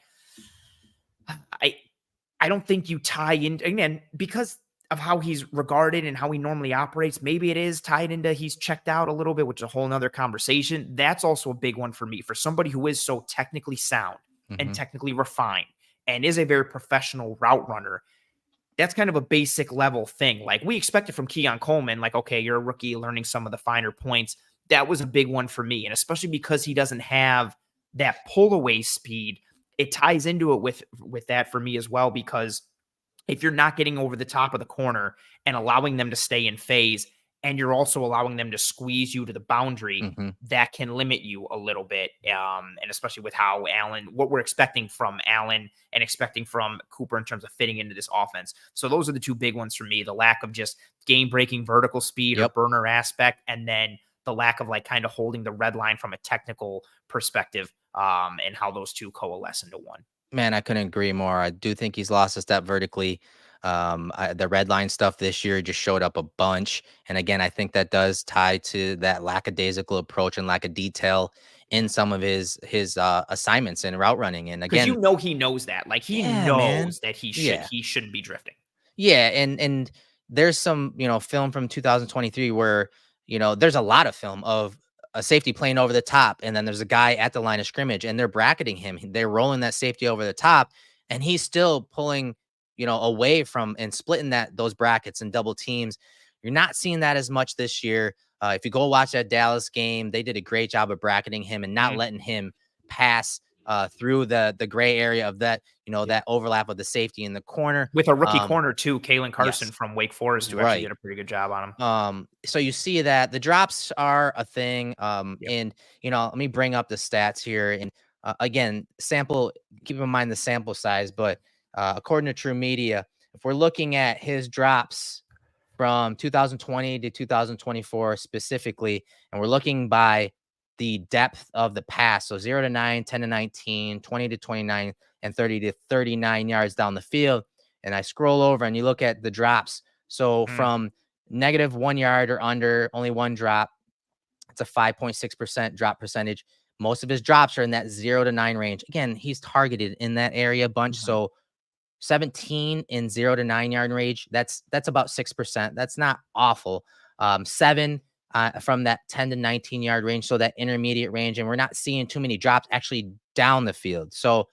Speaker 1: I don't think you tie in, again, because of how he's regarded and how he normally operates. Maybe it is tied into he's checked out a little bit, which is a whole nother conversation. That's also a big one for me. For somebody who is so technically sound and technically refined and is a very professional route runner, that's kind of a basic level thing. Like we expected from Keon Coleman, like, okay, you're a rookie learning some of the finer points. That was a big one for me. And especially because he doesn't have that pull away speed, it ties into it with that for me as well, because if you're not getting over the top of the corner and allowing them to stay in phase, and you're also allowing them to squeeze you to the boundary, that can limit you a little bit. And especially with how what we're expecting from Allen and expecting from Cooper in terms of fitting into this offense. So those are the two big ones for me: the lack of just game-breaking vertical speed or burner aspect, and then the lack of like kind of holding the red line from a technical perspective, and how those two coalesce into one.
Speaker 2: Man, I couldn't agree more. I do think he's lost a step vertically. The red line stuff this year just showed up a bunch. And again, I think that does tie to that lackadaisical approach and lack of detail in some of his assignments and route running. And
Speaker 1: Because
Speaker 2: again,
Speaker 1: he knows that. Like he
Speaker 2: yeah, man.
Speaker 1: knows that
Speaker 2: Yeah.
Speaker 1: he shouldn't be drifting.
Speaker 2: Yeah, and there's some, film from 2023 where, there's a lot of film of a safety playing over the top, and then there's a guy at the line of scrimmage, and they're bracketing him. They're rolling that safety over the top, and he's still pulling, away from and splitting those brackets and double teams. You're not seeing that as much this year. If you go watch that Dallas game, they did a great job of bracketing him and not letting him pass through the gray area of that, that overlap of the safety in the corner.
Speaker 1: With a rookie corner too, Kalen Carson
Speaker 2: Yes.
Speaker 1: from Wake Forest, who actually did a pretty good job on him.
Speaker 2: So you see that the drops are a thing. And let me bring up the stats here. And again, keep in mind the sample size, but according to True Media, if we're looking at his drops from 2020 to 2024 specifically, and we're looking by the depth of the pass, so 0 to 9, 10 to 19, 20 to 29, and 30 to 39 yards down the field, and I scroll over and you look at the drops. So from negative 1 yard or under, only one drop. It's a 5.6% drop percentage. Most of his drops are in that 0 to 9 range. Again, he's targeted in that area a bunch. So 17 in 0 to 9 yard range. That's about 6%. That's not awful. 7 from that 10 to 19 yard range. So that intermediate range. And we're not seeing too many drops actually down the field. So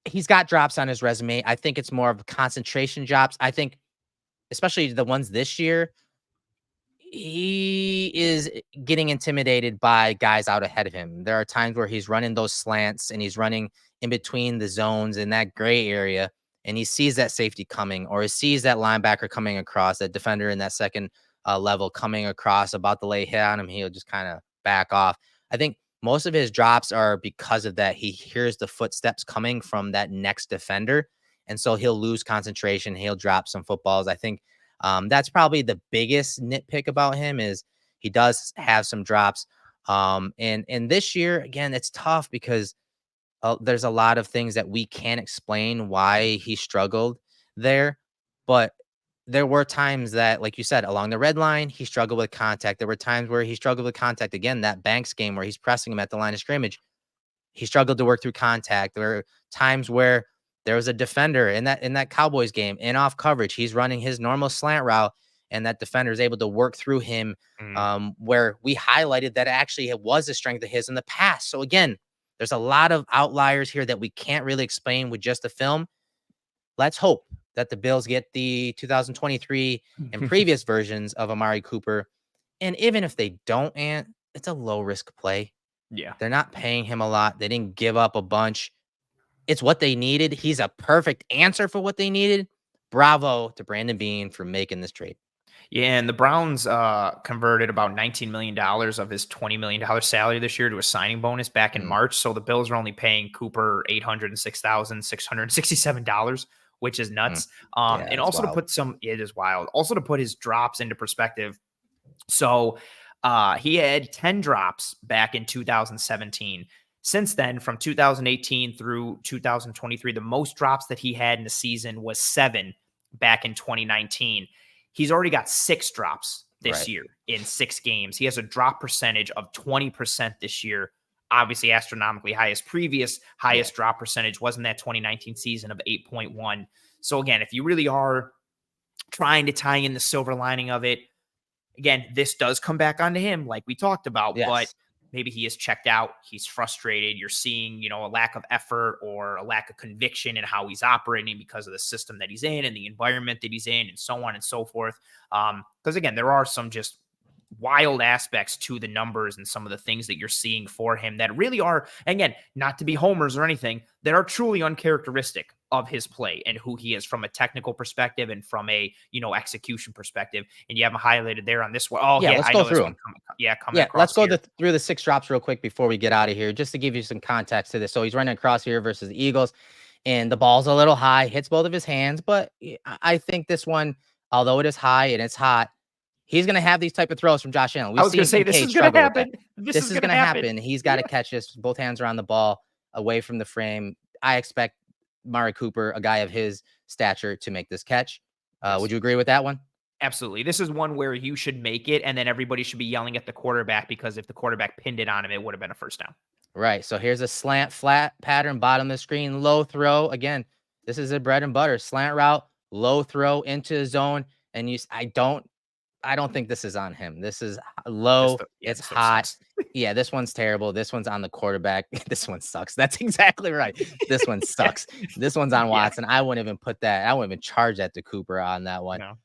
Speaker 2: he's got drops on his resume. I think it's more of concentration drops. I think, especially the ones this year, he is getting intimidated by guys out ahead of him. There are times where he's running those slants and he's running in between the zones in that gray area, and he sees that safety coming, or he sees that linebacker coming across, that defender in that second level coming across, about to lay hit on him. He'll just kind of back off. I think most of his drops are because of that. He hears the footsteps coming from that next defender, and so he'll lose concentration. He'll drop some footballs. I think that's probably the biggest nitpick about him, is he does have some drops. And this year, again, it's tough because there's a lot of things that we can't explain why he struggled there. But there were times that, like you said, along the red line, he struggled with contact. There were times where he struggled with contact. Again, that Banks game where he's pressing him at the line of scrimmage, he struggled to work through contact. There were times where there was a defender in that Cowboys game in off coverage. He's running his normal slant route, and that defender is able to work through him, where we highlighted that actually it was a strength of his in the past. So again, there's a lot of outliers here that we can't really explain with just the film. Let's hope that the Bills get the 2023 and previous versions of Amari Cooper. And even if they don't, it's a low risk play.
Speaker 1: Yeah.
Speaker 2: They're not paying him a lot. They didn't give up a bunch. It's what they needed. He's a perfect answer for what they needed. Bravo to Brandon Beane for making this trade.
Speaker 1: Yeah, and the Browns converted about $19 million of his $20 million salary this year to a signing bonus back in March. So the Bills are only paying Cooper $806,667, which is nuts. And also wild. It is wild. Also to put his drops into perspective. So he had 10 drops back in 2017. Since then, from 2018 through 2023, the most drops that he had in the season was 7 back in 2019. He's already got 6 drops this year in 6 games. He has a drop percentage of 20% this year, obviously astronomically high. His previous highest drop percentage was in that 2019 season of 8.1. So again, if you really are trying to tie in the silver lining of it. Again, this does come back onto him, like we talked about, but maybe he is checked out. He's frustrated. You're seeing, a lack of effort or a lack of conviction in how he's operating because of the system that he's in and the environment that he's in and so on and so forth. Because again, there are some just wild aspects to the numbers and some of the things that you're seeing for him that really are, again, not to be homers or anything, that are truly uncharacteristic of his play and who he is from a technical perspective and from a, execution perspective. And you have him highlighted there on this one. Oh,
Speaker 2: let's go through them.
Speaker 1: Coming across
Speaker 2: let's go
Speaker 1: here.
Speaker 2: through the 6 drops real quick before we get out of here, just to give you some context to this. So he's running across here versus the Eagles, and the ball's a little high, hits both of his hands. But I think this one, although it is high and it's hot, he's going to have these type of throws from Josh Allen.
Speaker 1: I was going to say, this is going to happen.
Speaker 2: This is going to happen. He's got to catch this. Both hands are on the ball, away from the frame. I expect Amari Cooper, a guy of his stature, to make this catch. Would you agree with that one?
Speaker 1: Absolutely. This is one where you should make it, and then everybody should be yelling at the quarterback, because if the quarterback pinned it on him, it would have been a first down.
Speaker 2: Right. So here's a slant flat pattern, bottom of the screen, low throw. Again, this is a bread and butter slant route, low throw into the zone. And I don't think this is on him. This is low. It's hot. Yeah, this one's terrible. This one's on the quarterback. This one sucks. That's exactly right. This one sucks. This one's on Watson. I wouldn't even put that. I wouldn't even charge that to Cooper on that one. No.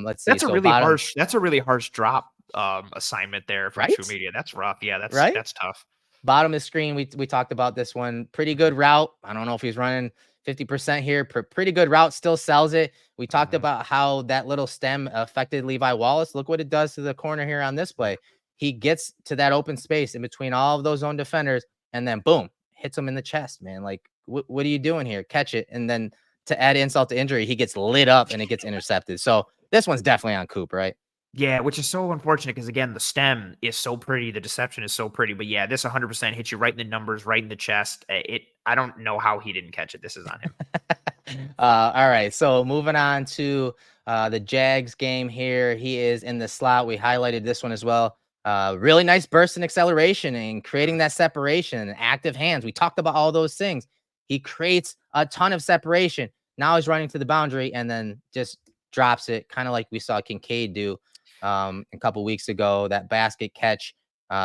Speaker 2: Let's see.
Speaker 1: That's a really harsh drop assignment there from True Media. That's rough. Yeah, that's tough.
Speaker 2: Bottom of the screen, we talked about this one. Pretty good route. I don't know if he's running 50% here. Pretty good route. Still sells it. We talked about how that little stem affected Levi Wallace. Look what it does to the corner here on this play. He gets to that open space in between all of those zone defenders, and then boom, hits him in the chest, man. Like, what are you doing here? Catch it. And then to add insult to injury, he gets lit up and it gets intercepted. So this one's definitely on Cooper, right?
Speaker 1: Yeah, which is so unfortunate because, again, the stem is so pretty. The deception is so pretty. But, yeah, this 100% hits you right in the numbers, right in the chest. I don't know how he didn't catch it. This is on him.
Speaker 2: All right, so moving on to the Jags game here. He is in the slot. We highlighted this one as well. Really nice burst and acceleration and creating that separation, active hands. We talked about all those things. He creates a ton of separation. Now he's running to the boundary and then just drops it, kind of like we saw Kincaid do a couple weeks ago, that basket catch.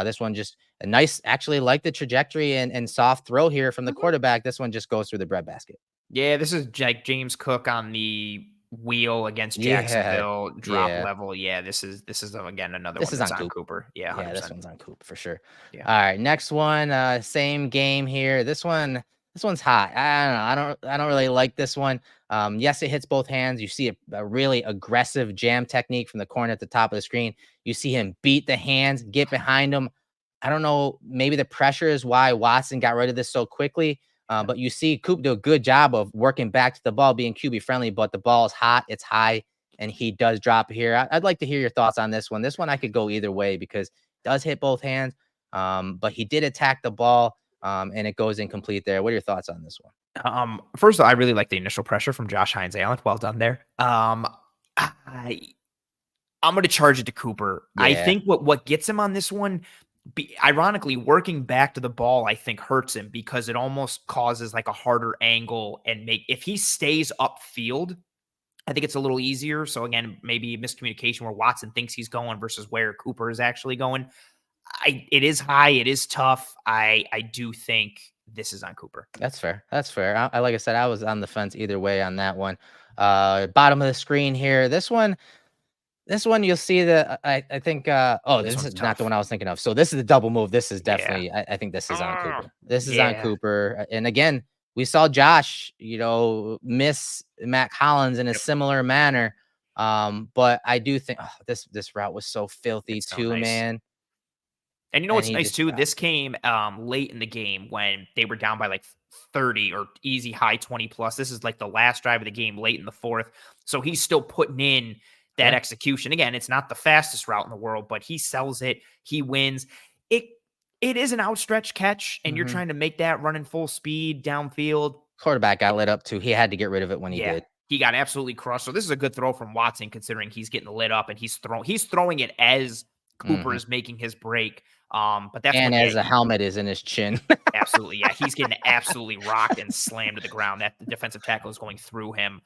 Speaker 2: This one just a nice, actually like the trajectory and soft throw here from the quarterback. This one just goes through the breadbasket.
Speaker 1: Yeah, this is like James Cook on the wheel against Jacksonville drop level. Yeah, this is again another one that's on Cooper. Yeah, 100%.
Speaker 2: Yeah, this one's on Cooper for sure. Yeah. All right, next one, same game here. This one's hot. I don't really like this one. Yes, it hits both hands. You see a really aggressive jam technique from the corner at the top of the screen. You see him beat the hands, get behind him. I don't know. Maybe the pressure is why Watson got rid of this so quickly. But you see Coop do a good job of working back to the ball, being QB friendly, but the ball is hot, it's high, and he does drop here. I'd like to hear your thoughts on this one. This one I could go either way because it does hit both hands, but he did attack the ball, and it goes incomplete there. What are your thoughts on this one?
Speaker 1: First of all, I really like the initial pressure from Josh Hines-Allen. Well done there. I'm going to charge it to Cooper. Yeah. I think what gets him on this one, ironically, working back to the ball, I think hurts him because it almost causes like a harder angle and if he stays upfield, I think it's a little easier. So again, maybe a miscommunication where Watson thinks he's going versus where Cooper is actually going. It is high. It is tough. I do think this is on Cooper.
Speaker 2: That's fair. I like I said, I was on the fence either way on that one. Bottom of the screen here. This one you'll see that I think this is tough. Not the one I was thinking of. So this is the double move. This is definitely I think this is on Cooper. This is on Cooper. And again, we saw Josh, miss Matt Collins in a similar manner. But I do think this route was so filthy too, nice. Man.
Speaker 1: And you know what's nice too? This came late in the game when they were down by like 30 or easy high 20 plus. This is like the last drive of the game late in the fourth. So he's still putting in that execution. Again, it's not the fastest route in the world, but he sells it. He wins. It is an outstretched catch, and you're trying to make that running full speed downfield.
Speaker 2: Quarterback got lit up too. He had to get rid of it when he did.
Speaker 1: He got absolutely crushed. So this is a good throw from Watson, considering he's getting lit up and he's throwing it as Cooper is making his break. But that's
Speaker 2: as a helmet is in his chin.
Speaker 1: Absolutely. Yeah. He's getting absolutely rocked and slammed to the ground. That the defensive tackle is going through him.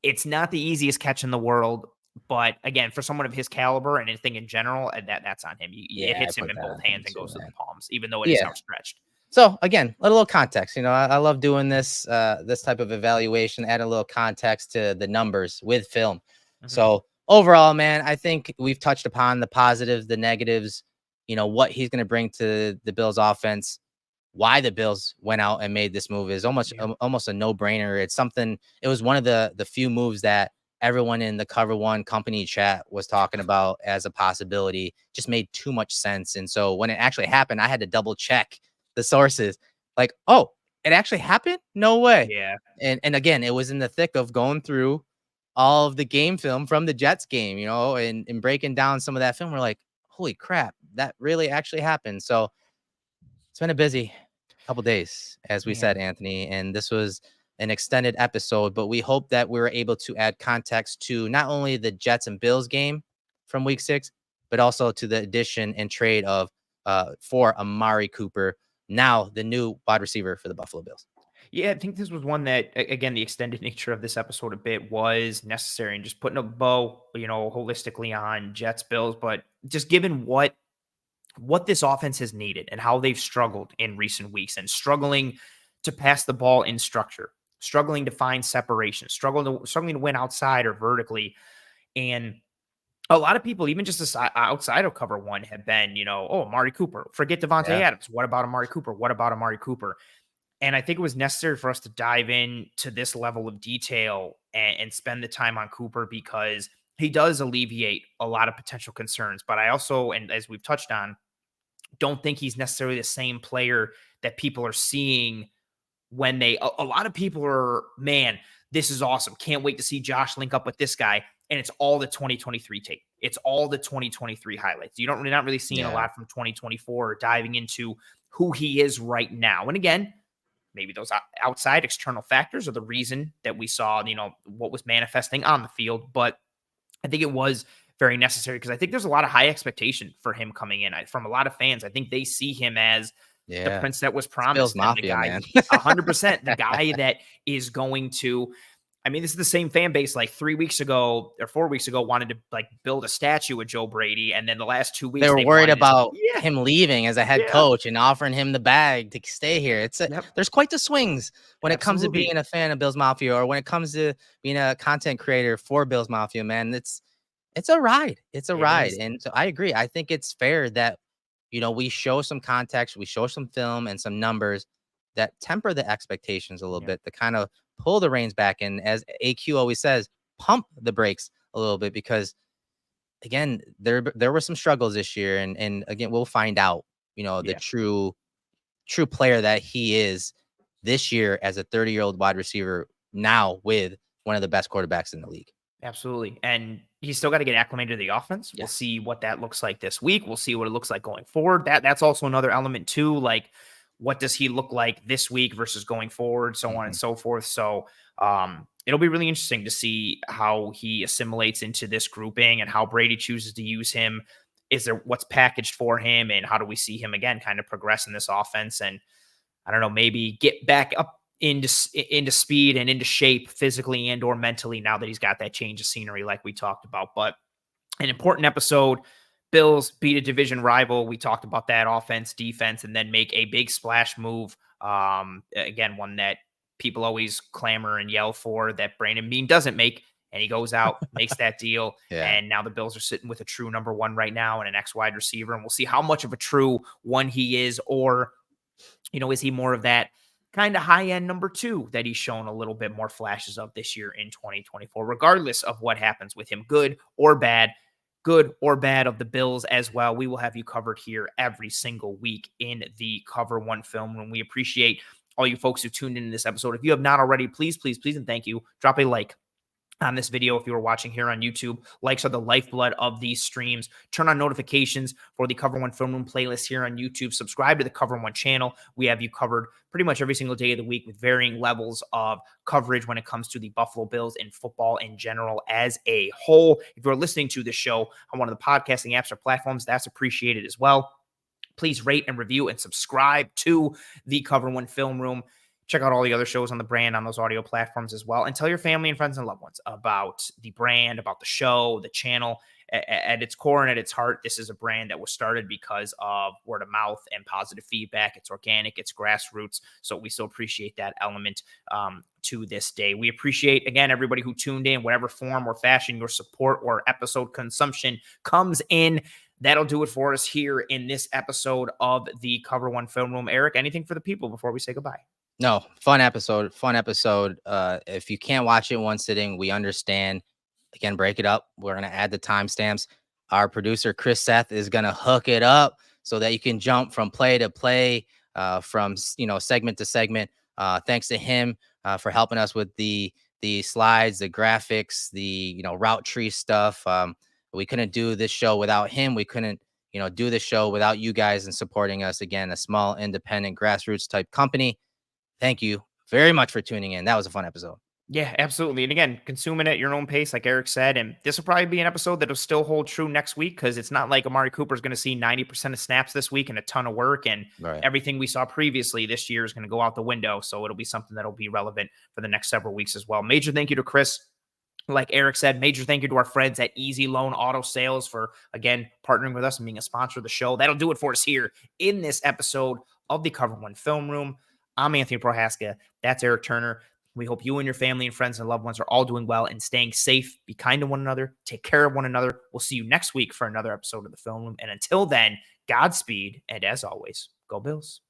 Speaker 1: it's not the easiest catch in the world. But again, for someone of his caliber and anything in general, that's on him. It
Speaker 2: Yeah, I
Speaker 1: hits him
Speaker 2: put
Speaker 1: in
Speaker 2: that
Speaker 1: both
Speaker 2: on him
Speaker 1: hands and
Speaker 2: too,
Speaker 1: goes to the
Speaker 2: man.
Speaker 1: palms, even though it is
Speaker 2: Yeah.
Speaker 1: outstretched.
Speaker 2: So again, a little context. I love doing this this type of evaluation, add a little context to the numbers with film. So overall, man, I think we've touched upon the positives, the negatives, what he's going to bring to the Bills offense. Why the Bills went out and made this move is almost a no-brainer. It's something, it was one of the few moves that everyone in the Cover One company chat was talking about as a possibility. Just made too much sense. And so when it actually happened, I had to double check the sources. Like, oh, it actually happened? No way.
Speaker 1: Yeah.
Speaker 2: And again, it was in the thick of going through all of the game film from the Jets game, and breaking down some of that film. We're like, holy crap, that really actually happened. So it's been a busy couple days, as we said,
Speaker 1: Man.
Speaker 2: Anthony, and this was an extended episode, but we hope that we were able to add context to not only the Jets and Bills game from week 6, but also to the addition and trade of for Amari Cooper, now the new wide receiver for the Buffalo Bills.
Speaker 1: Yeah, I think this was one that, again, the extended nature of this episode a bit was necessary and just putting a bow, holistically on Jets Bills, but just given what this offense has needed and how they've struggled in recent weeks and struggling to pass the ball in structure, struggling to find separation, struggling to win outside or vertically. And a lot of people, even just outside of Cover One, have been, oh, Amari Cooper. Forget Devontae
Speaker 2: Yeah.
Speaker 1: Adams. What about Amari Cooper? What about Amari Cooper? And I think it was necessary for us to dive in to this level of detail and spend the time on Cooper because he does alleviate a lot of potential concerns. But I also, and as we've touched on, don't think he's necessarily the same player that people are seeing when a lot of people are, man, this is awesome. Can't wait to see Josh link up with this guy. And it's all the 2023 tape. It's all the 2023 highlights. You're not really seeing a lot from 2024 or diving into who he is right now. And again, maybe those outside external factors are the reason that we saw, what was manifesting on the field. But I think it was very necessary because I think there's a lot of high expectation for him coming in from a lot of fans. I think they see him as the prince that was
Speaker 2: Bills
Speaker 1: promised and the
Speaker 2: Mafia,
Speaker 1: guy,
Speaker 2: man.
Speaker 1: 100%, the guy that is going to, I mean, this is the same fan base like 3 weeks ago or 4 weeks ago wanted to like build a statue of Joe Brady. And then the last 2 weeks,
Speaker 2: They were worried about
Speaker 1: yeah,
Speaker 2: him leaving as a head coach and offering him the bag to stay here. There's quite the swings when it comes to being a fan of Bills Mafia or when it comes to being a content creator for Bills Mafia, man. It's a ride. It's a ride. And so I agree. I think it's fair that, we show some context, we show some film and some numbers that temper the expectations a little bit to kind of pull the reins back. And as AQ always says, pump the brakes a little bit because again, there were some struggles this year. And again, we'll find out, the true player that he is this year as a 30-year-old wide receiver now with one of the best quarterbacks in the league.
Speaker 1: Absolutely. And he's still got to get acclimated to the offense. We'll see what that looks like this week. We'll see what it looks like going forward. That's also another element too. Like, what does he look like this week versus going forward, so on and so forth. So it'll be really interesting to see how he assimilates into this grouping and how Brady chooses to use him. Is there what's packaged for him and how do we see him again kind of progress in this offense? And I don't know, maybe get back up into speed and into shape physically and or mentally now that he's got that change of scenery like we talked about. But an important episode. Bills beat a division rival. We talked about that offense, defense, and then make a big splash move. Again, one that people always clamor and yell for that Brandon Beane doesn't make. And he goes out, makes that deal. And now the Bills are sitting with a true number one right now and an ex-wide receiver. And we'll see how much of a true one he is, or, is he more of that kind of high-end number two that he's shown a little bit more flashes of this year in 2024, regardless of what happens with him, good or bad of the Bills as well. We will have you covered here every single week in the Cover One Film Room. We appreciate all you folks who tuned into this episode. If you have not already, please, and thank you, drop a like on this video. If you are watching here on YouTube, likes are the lifeblood of these streams. Turn on notifications for the Cover One Film Room playlist here on YouTube. Subscribe to the Cover One channel. We have you covered pretty much every single day of the week with varying levels of coverage when it comes to the Buffalo Bills and football in general as a whole. If you're listening to the show on one of the podcasting apps or platforms, that's appreciated as well. Please rate and review and subscribe to the Cover One Film Room. Check out all the other shows on the brand on those audio platforms as well. And tell your family and friends and loved ones about the brand, about the show, the channel. At its core and at its heart, this is a brand that was started because of word of mouth and positive feedback. It's organic, it's grassroots. So we still appreciate that element to this day. We appreciate, again, everybody who tuned in, whatever form or fashion your support or episode consumption comes in. That'll do it for us here in this episode of the Cover One Film Room. Erik, anything for the people before we say goodbye?
Speaker 2: No, fun episode. If you can't watch it in one sitting, we understand. Again, break it up. We're going to add the timestamps. Our producer, Chris Seth, is going to hook it up so that you can jump from play to play, from segment to segment. Thanks to him for helping us with the slides, the graphics, the route tree stuff. We couldn't do this show without him. We couldn't do this show without you guys and supporting us. Again, a small, independent, grassroots type company. Thank you very much for tuning in. That was a fun episode.
Speaker 1: Yeah, absolutely. And again, consume it at your own pace, like Erik said. And this will probably be an episode that'll still hold true next week because it's not like Amari Cooper is going to see 90% of snaps this week and a ton of work. And everything we saw previously this year is going to go out the window. So it'll be something that'll be relevant for the next several weeks as well. Major thank you to Chris. Like Erik said, major thank you to our friends at Easy Loan Auto Sales for, again, partnering with us and being a sponsor of the show. That'll do it for us here in this episode of the Cover One Film Room. I'm Anthony Prohaska. That's Erik Turner. We hope you and your family and friends and loved ones are all doing well and staying safe. Be kind to one another. Take care of one another. We'll see you next week for another episode of the Film Room. And until then, Godspeed. And as always, go Bills.